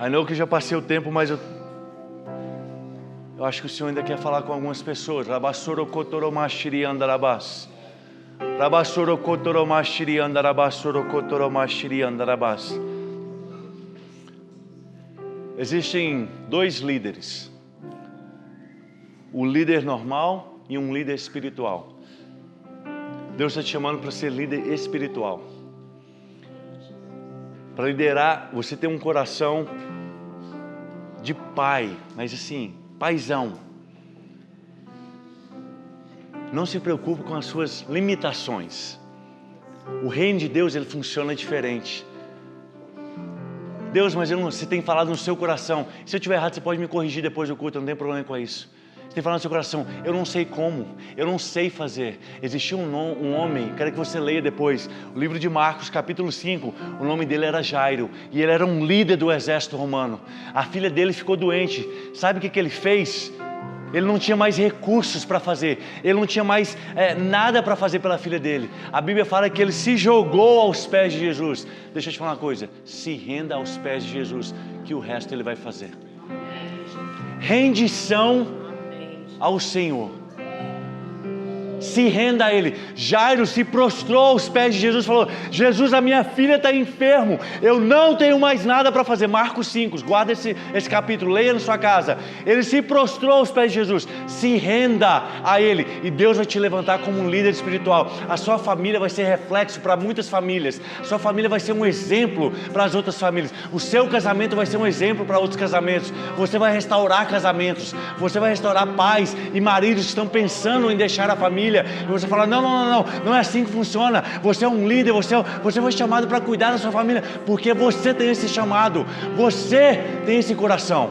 I know que já passei o tempo, mas eu acho que o Senhor ainda quer falar com algumas pessoas. Existem dois líderes, o líder normal e um líder espiritual. Deus está te chamando para ser líder espiritual. Para liderar, você tem um coração de pai, mas assim, paizão. Não se preocupe com as suas limitações. O reino de Deus, ele funciona diferente. Deus, mas você tem falado no seu coração. Se eu estiver errado, você pode me corrigir depois do culto, eu não tem problema com isso. Você tem falado no seu coração, eu não sei como, eu não sei fazer. Existia um homem, quero que você leia depois, o livro de Marcos, capítulo 5, o nome dele era Jairo, e ele era um líder do exército romano. A filha dele ficou doente, sabe o que ele fez? Ele não tinha mais recursos para fazer, ele não tinha mais nada para fazer pela filha dele. A Bíblia fala que ele se jogou aos pés de Jesus. Deixa eu te falar uma coisa, se renda aos pés de Jesus, que o resto ele vai fazer. Rendição ao Senhor. Se renda a Ele. Jairo se prostrou aos pés de Jesus e falou: Jesus, a minha filha está enfermo, eu não tenho mais nada para fazer. Marcos 5, guarda esse capítulo, leia na sua casa. Ele se prostrou aos pés de Jesus. Se renda a Ele e Deus vai te levantar como um líder espiritual. A sua família vai ser reflexo para muitas famílias. A sua família vai ser um exemplo para as outras famílias. O seu casamento vai ser um exemplo para outros casamentos. Você vai restaurar casamentos. Você vai restaurar pais e maridos que estão pensando em deixar a família. E você fala, não é assim que funciona. Você é um líder, você foi chamado para cuidar da sua família, porque você tem esse chamado, você tem esse coração.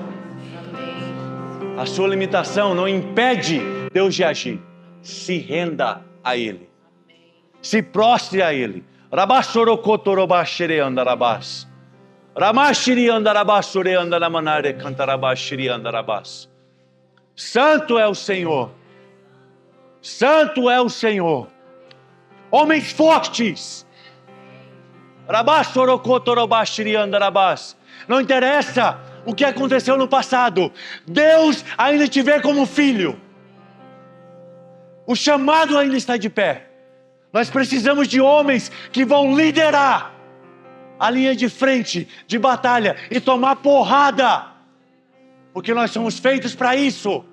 A sua limitação não impede Deus de agir. Se renda a Ele, se prostre a Ele. Santo é o Senhor. Santo é o Senhor. Homens fortes, Não interessa o que aconteceu no passado. Deus ainda te vê como filho. O chamado ainda está de pé. Nós precisamos de homens que vão liderar a linha de frente, de batalha e tomar porrada. Porque nós somos feitos para isso.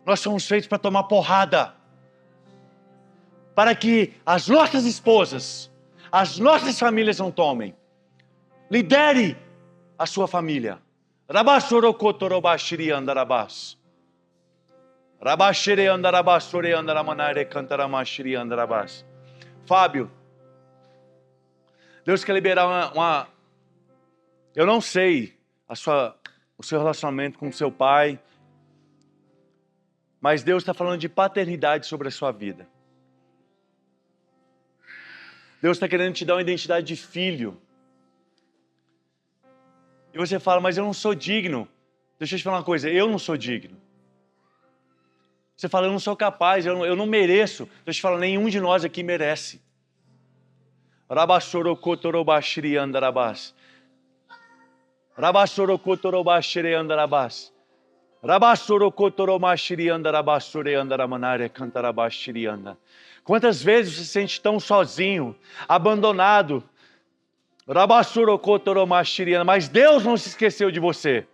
Nós somos feitos para tomar porrada. Para que as nossas esposas, as nossas famílias não tomem. Lidere a sua família. Fábio, Deus quer liberar uma... Eu não sei o seu relacionamento com seu pai, mas Deus está falando de paternidade sobre a sua vida. Deus está querendo te dar uma identidade de filho. E você fala, mas eu não sou digno. Deixa eu te falar uma coisa, eu não sou digno. Você fala, eu não sou capaz, eu não mereço. Deixa eu te falar, nenhum de nós aqui merece. Quantas vezes você se sente tão sozinho, abandonado? Mas Deus não se esqueceu de você.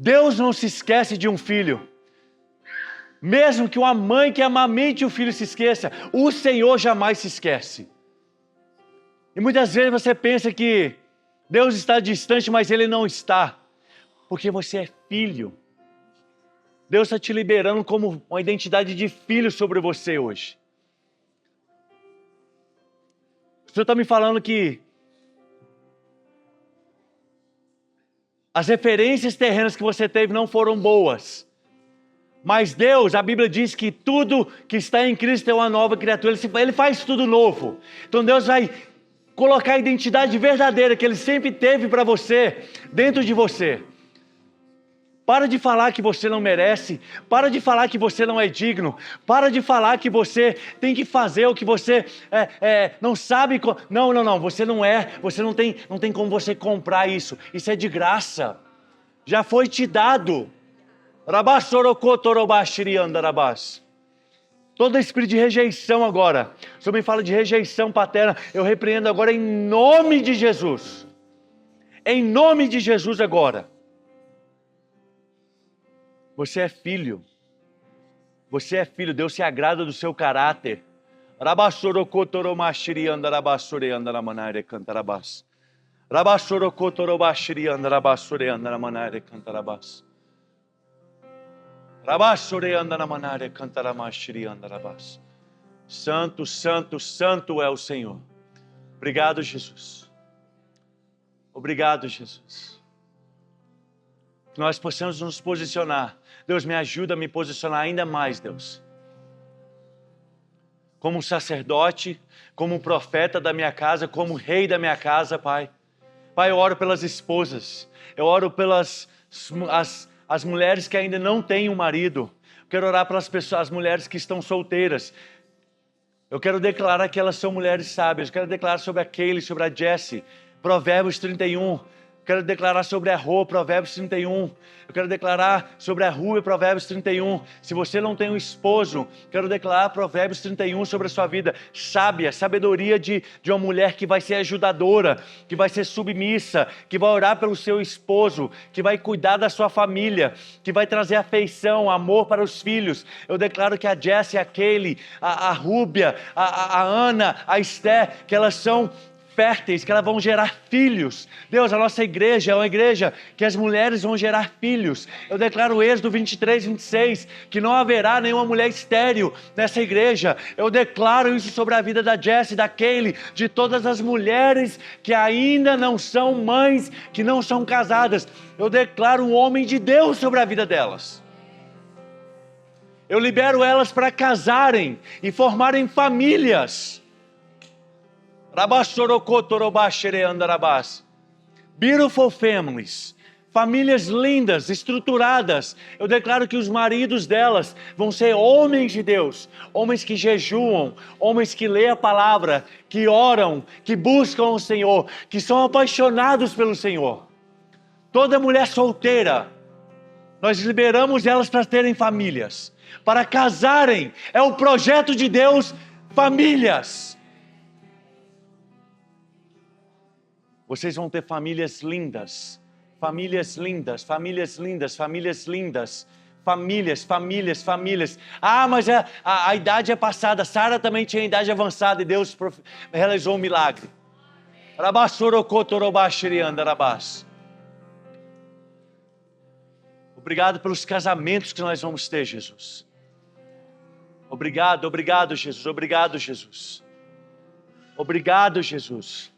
Deus não se esquece de um filho. Mesmo que uma mãe que amamente o filho se esqueça, o Senhor jamais se esquece. E muitas vezes você pensa que Deus está distante, mas Ele não está. Porque você é filho. Deus está te liberando como uma identidade de filho sobre você hoje. O Senhor está me falando que as referências terrenas que você teve não foram boas. Mas Deus, a Bíblia diz que tudo que está em Cristo é uma nova criatura. Ele faz tudo novo. Então Deus vai colocar a identidade verdadeira que Ele sempre teve para você, dentro de você. Para de falar que você não merece. Para de falar que você não é digno. Para de falar que você tem que fazer o que você não sabe. Não. Você não é. Você não tem como você comprar isso. Isso é de graça. Já foi te dado. Todo espírito de rejeição agora. O Senhor me fala de rejeição paterna. Eu repreendo agora em nome de Jesus. Em nome de Jesus agora. Você é filho. Você é filho. Deus se agrada do seu caráter. Santo, santo, santo é o Senhor. Obrigado, Jesus. Obrigado, Jesus. Que nós possamos nos posicionar. Deus, me ajuda a me posicionar ainda mais, Deus. Como sacerdote, como profeta da minha casa, como rei da minha casa, Pai. Pai, eu oro pelas esposas. Eu oro pelas as mulheres que ainda não têm um marido. Eu quero orar pelas pessoas, as mulheres que estão solteiras. Eu quero declarar que elas são mulheres sábias. Eu quero declarar sobre a Kaylee, sobre a Jessie. Provérbios 31. Quero declarar sobre a Rô, Provérbios 31. Eu quero declarar sobre a Rua, Provérbios 31. Se você não tem um esposo, quero declarar Provérbios 31 sobre a sua vida. Sábia, sabedoria de uma mulher que vai ser ajudadora, que vai ser submissa, que vai orar pelo seu esposo, que vai cuidar da sua família, que vai trazer afeição, amor para os filhos. Eu declaro que a Jessie, a Kaylee, a Rúbia, a Ana, a Esther, que elas são férteis, que elas vão gerar filhos. Deus, a nossa igreja é uma igreja que as mulheres vão gerar filhos. Eu declaro Êxodo 23, 26, que não haverá nenhuma mulher estéril nessa igreja. Eu declaro isso sobre a vida da Jessie, da Kaylee, de todas as mulheres que ainda não são mães, que não são casadas. Eu declaro um homem de Deus sobre a vida delas. Eu libero elas para casarem e formarem famílias. Beautiful families. famílias lindas, estruturadas. Eu declaro que os maridos delas vão ser homens de Deus, homens que jejuam, homens que lêem a palavra, que oram, que buscam o Senhor, que são apaixonados pelo Senhor. Toda mulher solteira, nós liberamos elas para terem famílias, para casarem. É o projeto de Deus, famílias. Vocês vão ter famílias lindas, famílias lindas, famílias lindas, famílias lindas, famílias. Ah, mas a idade é passada. Sara também tinha idade avançada e Deus realizou um milagre. Obrigado pelos casamentos que nós vamos ter, Jesus. Obrigado, Jesus. Obrigado, Jesus. Obrigado, Jesus.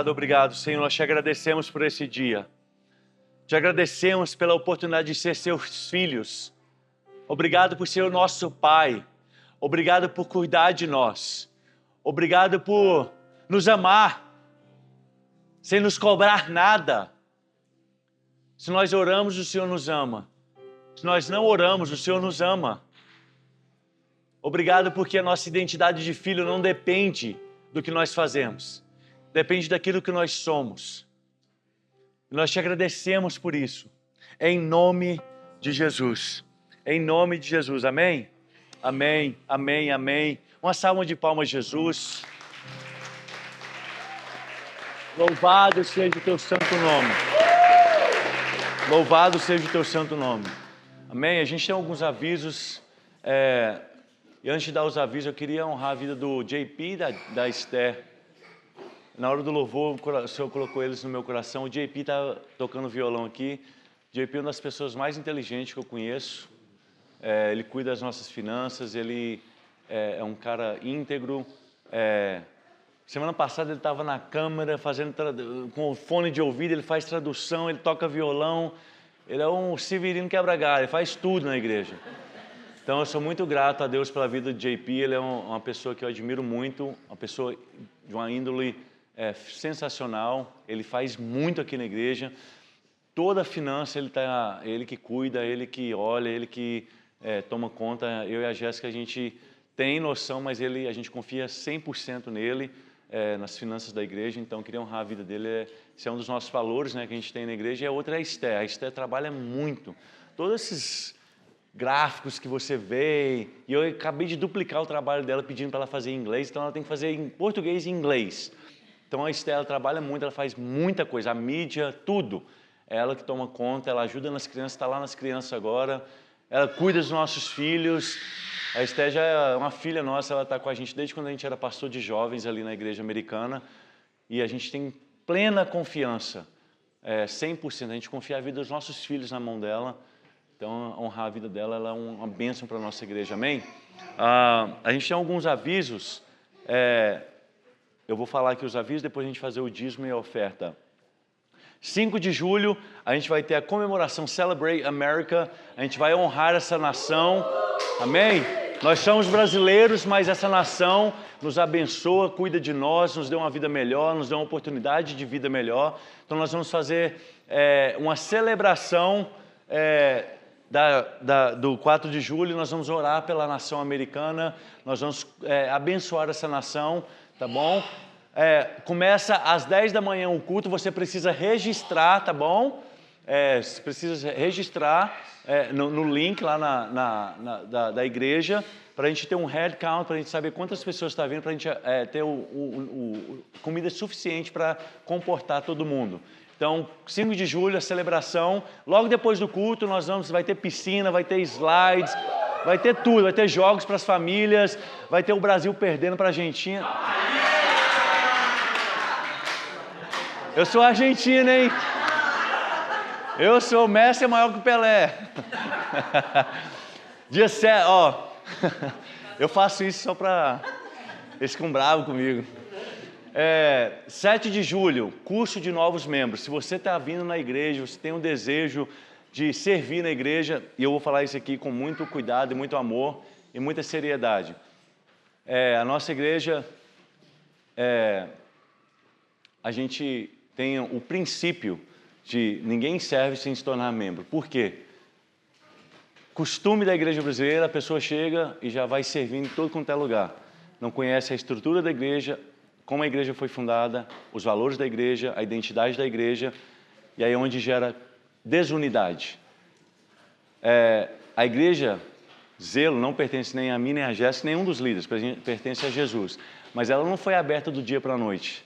Obrigado. Senhor, nós te agradecemos por esse dia. Te agradecemos pela oportunidade de ser seus filhos. Obrigado por ser o nosso Pai. Obrigado por cuidar de nós. Obrigado por nos amar, sem nos cobrar nada. Se nós oramos, o Senhor nos ama. Se nós não oramos, o Senhor nos ama. Obrigado porque a nossa identidade de filho não depende do que nós fazemos. Depende daquilo que nós somos. E nós te agradecemos por isso. Em nome de Jesus. Em nome de Jesus. Amém? Amém. Uma salva de palmas, Jesus. Louvado seja o teu santo nome. Louvado seja o teu santo nome. Amém? A gente tem alguns avisos. E antes de dar os avisos, eu queria honrar a vida do JP e da Esther. Na hora do louvor, o Senhor colocou eles no meu coração. O JP está tocando violão aqui. O JP é uma das pessoas mais inteligentes que eu conheço. Ele cuida das nossas finanças, ele é um cara íntegro. Semana passada ele estava na câmara, com o fone de ouvido, ele faz tradução, ele toca violão. Ele é um Severino quebra-galho, ele faz tudo na igreja. Então eu sou muito grato a Deus pela vida do JP, ele é uma pessoa que eu admiro muito, uma pessoa de uma índole sensacional, ele faz muito aqui na igreja. Toda a finança ele que cuida, ele que olha, ele que toma conta. Eu e a Jéssica, a gente tem noção, mas a gente confia 100% nele, nas finanças da igreja. Então, eu queria honrar a vida dele. Esse é um dos nossos valores, né, que a gente tem na igreja. E a outra é a Esther. A Esther trabalha muito. Todos esses gráficos que você vê, e eu acabei de duplicar o trabalho dela pedindo para ela fazer em inglês, então ela tem que fazer em português e inglês. Então, a Esther, ela trabalha muito, ela faz muita coisa, a mídia, tudo. É ela que toma conta, ela ajuda nas crianças, está lá nas crianças agora. Ela cuida dos nossos filhos. A Esther já é uma filha nossa, ela está com a gente desde quando a gente era pastor de jovens ali na igreja americana. E a gente tem plena confiança, 100%. A gente confia a vida dos nossos filhos na mão dela. Então, honrar a vida dela, ela é uma bênção para a nossa igreja, amém? A gente tem alguns avisos. Eu vou falar aqui os avisos, depois a gente fazer o dízimo e a oferta. 5 de julho, a gente vai ter a comemoração Celebrate America. A gente vai honrar essa nação. Amém? Nós somos brasileiros, mas essa nação nos abençoa, cuida de nós, nos deu uma vida melhor, nos deu uma oportunidade de vida melhor. Então, nós vamos fazer uma celebração do 4 de julho. Nós vamos orar pela nação americana. Nós vamos abençoar essa nação, tá bom? Começa às 10 da manhã o culto, você precisa registrar, tá bom? Você precisa registrar no link lá da igreja, para a gente ter um head count, para a gente saber quantas pessoas estão vindo, para a gente ter comida suficiente para comportar todo mundo. Então, 5 de julho, a celebração. Logo depois do culto, vai ter piscina, vai ter slides, vai ter tudo, vai ter jogos para as famílias, vai ter o Brasil perdendo para a Argentina. Eu sou argentino, hein? O Messi é maior que o Pelé. Dia 7, eu faço isso só para... Eles ficam bravos comigo. 7 de julho, curso de novos membros. Se você está vindo na igreja, você tem um desejo de servir na igreja, e eu vou falar isso aqui com muito cuidado e muito amor e muita seriedade. A nossa igreja, a gente tem o princípio de ninguém serve sem se tornar membro. Por quê? Costume da igreja brasileira, a pessoa chega e já vai servindo em todo quanto é lugar. Não conhece a estrutura da igreja, como a igreja foi fundada, os valores da igreja, a identidade da igreja, e aí é onde gera desunidade. A igreja Zelo não pertence nem a mim, nem a Jéssica, nenhum dos líderes, pertence a Jesus. Mas ela não foi aberta do dia para a noite.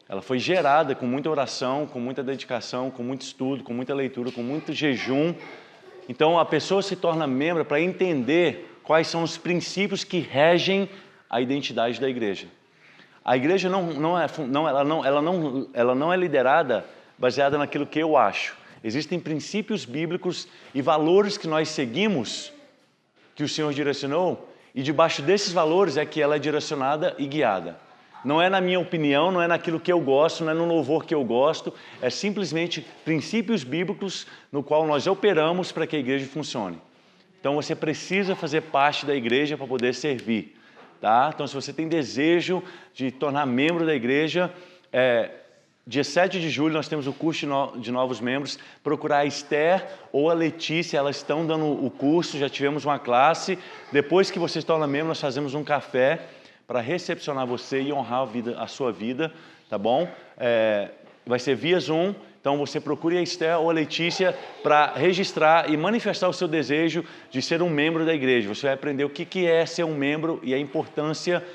Ela foi gerada com muita oração, com muita dedicação, com muito estudo, com muita leitura, com muito jejum. Então a pessoa se torna membro para entender quais são os princípios que regem a identidade da igreja. A igreja ela não é liderada baseada naquilo que eu acho. Existem princípios bíblicos e valores que nós seguimos, que o Senhor direcionou, e debaixo desses valores é que ela é direcionada e guiada. Não é na minha opinião, não é naquilo que eu gosto, não é no louvor que eu gosto, é simplesmente princípios bíblicos no qual nós operamos para que a igreja funcione. Então você precisa fazer parte da igreja para poder servir, tá? Então se você tem desejo de tornar membro da igreja, dia 7 de julho nós temos o curso de novos membros. Procurar a Esther ou a Letícia, elas estão dando o curso, já tivemos uma classe. Depois que você se torna membro, nós fazemos um café para recepcionar você e honrar a sua vida, tá bom? Vai ser via Zoom, então você procure a Esther ou a Letícia para registrar e manifestar o seu desejo de ser um membro da igreja. Você vai aprender o que é ser um membro e a importância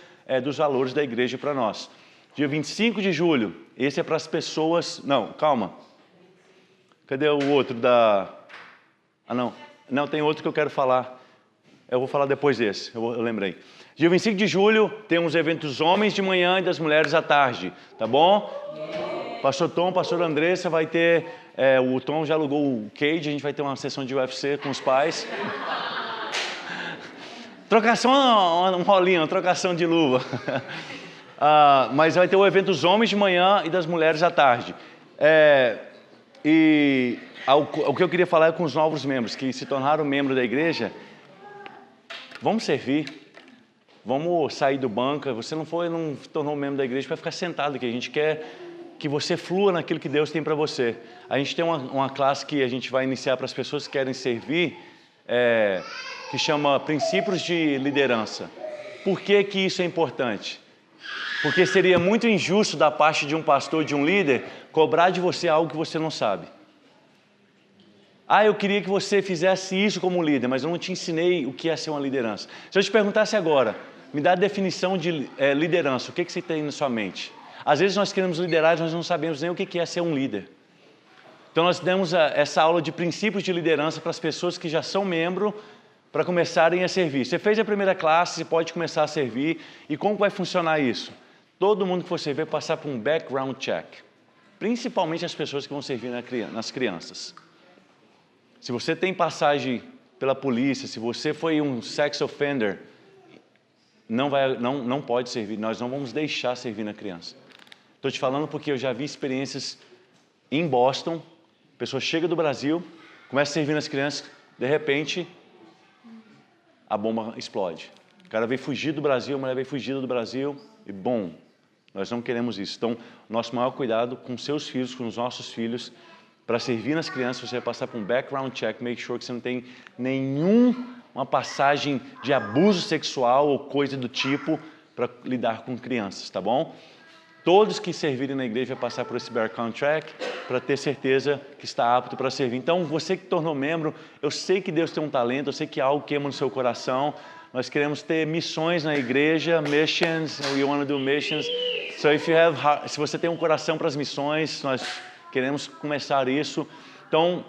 dos valores da igreja para nós. Dia 25 de julho, esse é para as pessoas... Não, calma. Cadê o outro da... Não, tem outro que eu quero falar. Eu vou falar depois desse, eu lembrei. Dia 25 de julho, tem os eventos homens de manhã e das mulheres à tarde, tá bom? Pastor Tom, pastor Andressa vai ter... o Tom já alugou o cage, a gente vai ter uma sessão de UFC com os pais. Trocação, um rolinho, uma trocação de luva. Mas vai ter o evento dos homens de manhã e das mulheres à tarde. O que eu queria falar é com os novos membros que se tornaram membro da igreja. Vamos servir. Vamos sair do banco. Você não tornou membro da igreja para ficar sentado aqui. A gente quer que você flua naquilo que Deus tem para você. A gente tem uma classe que a gente vai iniciar para as pessoas que querem servir, que chama Princípios de Liderança. Por que isso é importante? Porque seria muito injusto da parte de um pastor, de um líder, cobrar de você algo que você não sabe. Eu queria que você fizesse isso como líder, mas eu não te ensinei o que é ser uma liderança. Se eu te perguntasse agora, me dá a definição de liderança, o que você tem na sua mente? Às vezes nós queremos liderar e nós não sabemos nem o que é ser um líder. Então nós demos essa aula de princípios de liderança para as pessoas que já são membro, para começarem a servir. Você fez a primeira classe, você pode começar a servir. E como vai funcionar isso? Todo mundo que for servir vai passar por um background check. Principalmente as pessoas que vão servir nas crianças. Se você tem passagem pela polícia, se você foi um sex offender, não pode servir. Nós não vamos deixar servir na criança. Estou te falando porque eu já vi experiências em Boston. A pessoa chega do Brasil, começa a servir nas crianças, de repente a bomba explode. O cara veio fugir do Brasil, a mulher veio fugida do Brasil e bom, nós não queremos isso. Então, nosso maior cuidado com seus filhos, com os nossos filhos, para servir nas crianças, você vai passar por um background check, make sure que você não tem nenhuma passagem de abuso sexual ou coisa do tipo para lidar com crianças, tá bom? Todos que servirem na igreja vão passar por esse background check para ter certeza que está apto para servir. Então, você que tornou membro, eu sei que Deus tem um talento, eu sei que algo queima no seu coração. Nós queremos ter missões na igreja, missions, we want to do missions. So se você tem um coração para as missões, nós queremos começar isso. Então,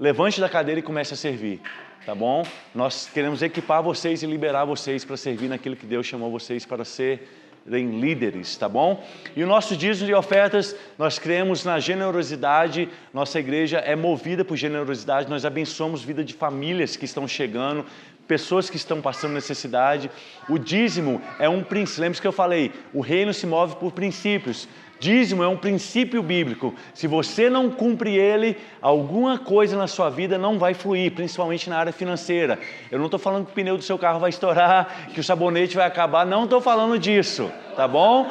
levante da cadeira e comece a servir, tá bom? Nós queremos equipar vocês e liberar vocês para servir naquilo que Deus chamou vocês para serem líderes, tá bom? E o nosso dízimo de ofertas, nós cremos na generosidade. Nossa igreja é movida por generosidade. Nós abençoamos vida de famílias que estão chegando, pessoas que estão passando necessidade. O dízimo é um princípio, lembra que eu falei, o reino se move por princípios. Dízimo é um princípio bíblico. Se você não cumpre ele, alguma coisa na sua vida não vai fluir, principalmente na área financeira. Eu não estou falando que o pneu do seu carro vai estourar, que o sabonete vai acabar, não estou falando disso, tá bom?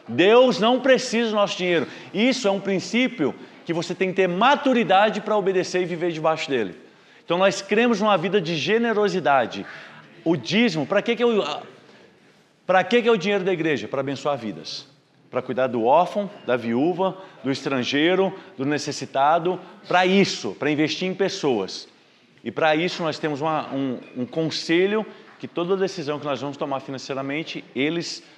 Deus não precisa do nosso dinheiro. Isso é um princípio que você tem que ter maturidade para obedecer e viver debaixo dele. Então nós cremos numa vida de generosidade. O dízimo, para que é o dinheiro da igreja? Para abençoar vidas. Para cuidar do órfão, da viúva, do estrangeiro, do necessitado. Para isso, para investir em pessoas. E para isso nós temos um conselho que toda decisão que nós vamos tomar financeiramente,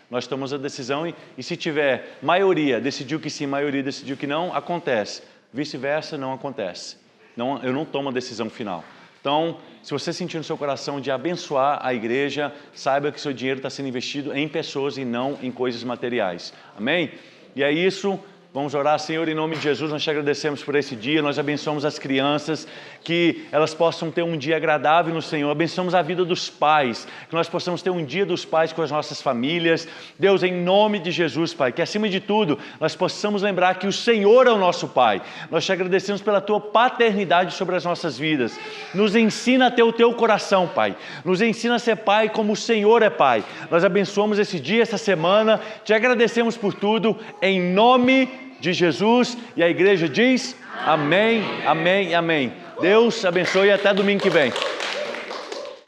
nós tomamos a decisão e se tiver maioria decidiu que sim, maioria decidiu que não, acontece. Vice-versa, não acontece. Eu não tomo a decisão final. Então, se você sentir no seu coração de abençoar a igreja, saiba que seu dinheiro está sendo investido em pessoas e não em coisas materiais. Amém? E é isso. Vamos orar, Senhor, em nome de Jesus, nós te agradecemos por esse dia, nós abençoamos as crianças, que elas possam ter um dia agradável no Senhor, abençoamos a vida dos pais, que nós possamos ter um dia dos pais com as nossas famílias. Deus, em nome de Jesus, Pai, que acima de tudo, nós possamos lembrar que o Senhor é o nosso Pai. Nós te agradecemos pela Tua paternidade sobre as nossas vidas. Nos ensina a ter o Teu coração, Pai. Nos ensina a ser Pai como o Senhor é Pai. Nós abençoamos esse dia, essa semana, te agradecemos por tudo, em nome de Jesus, e a igreja diz amém, amém, amém. Deus abençoe e até domingo que vem.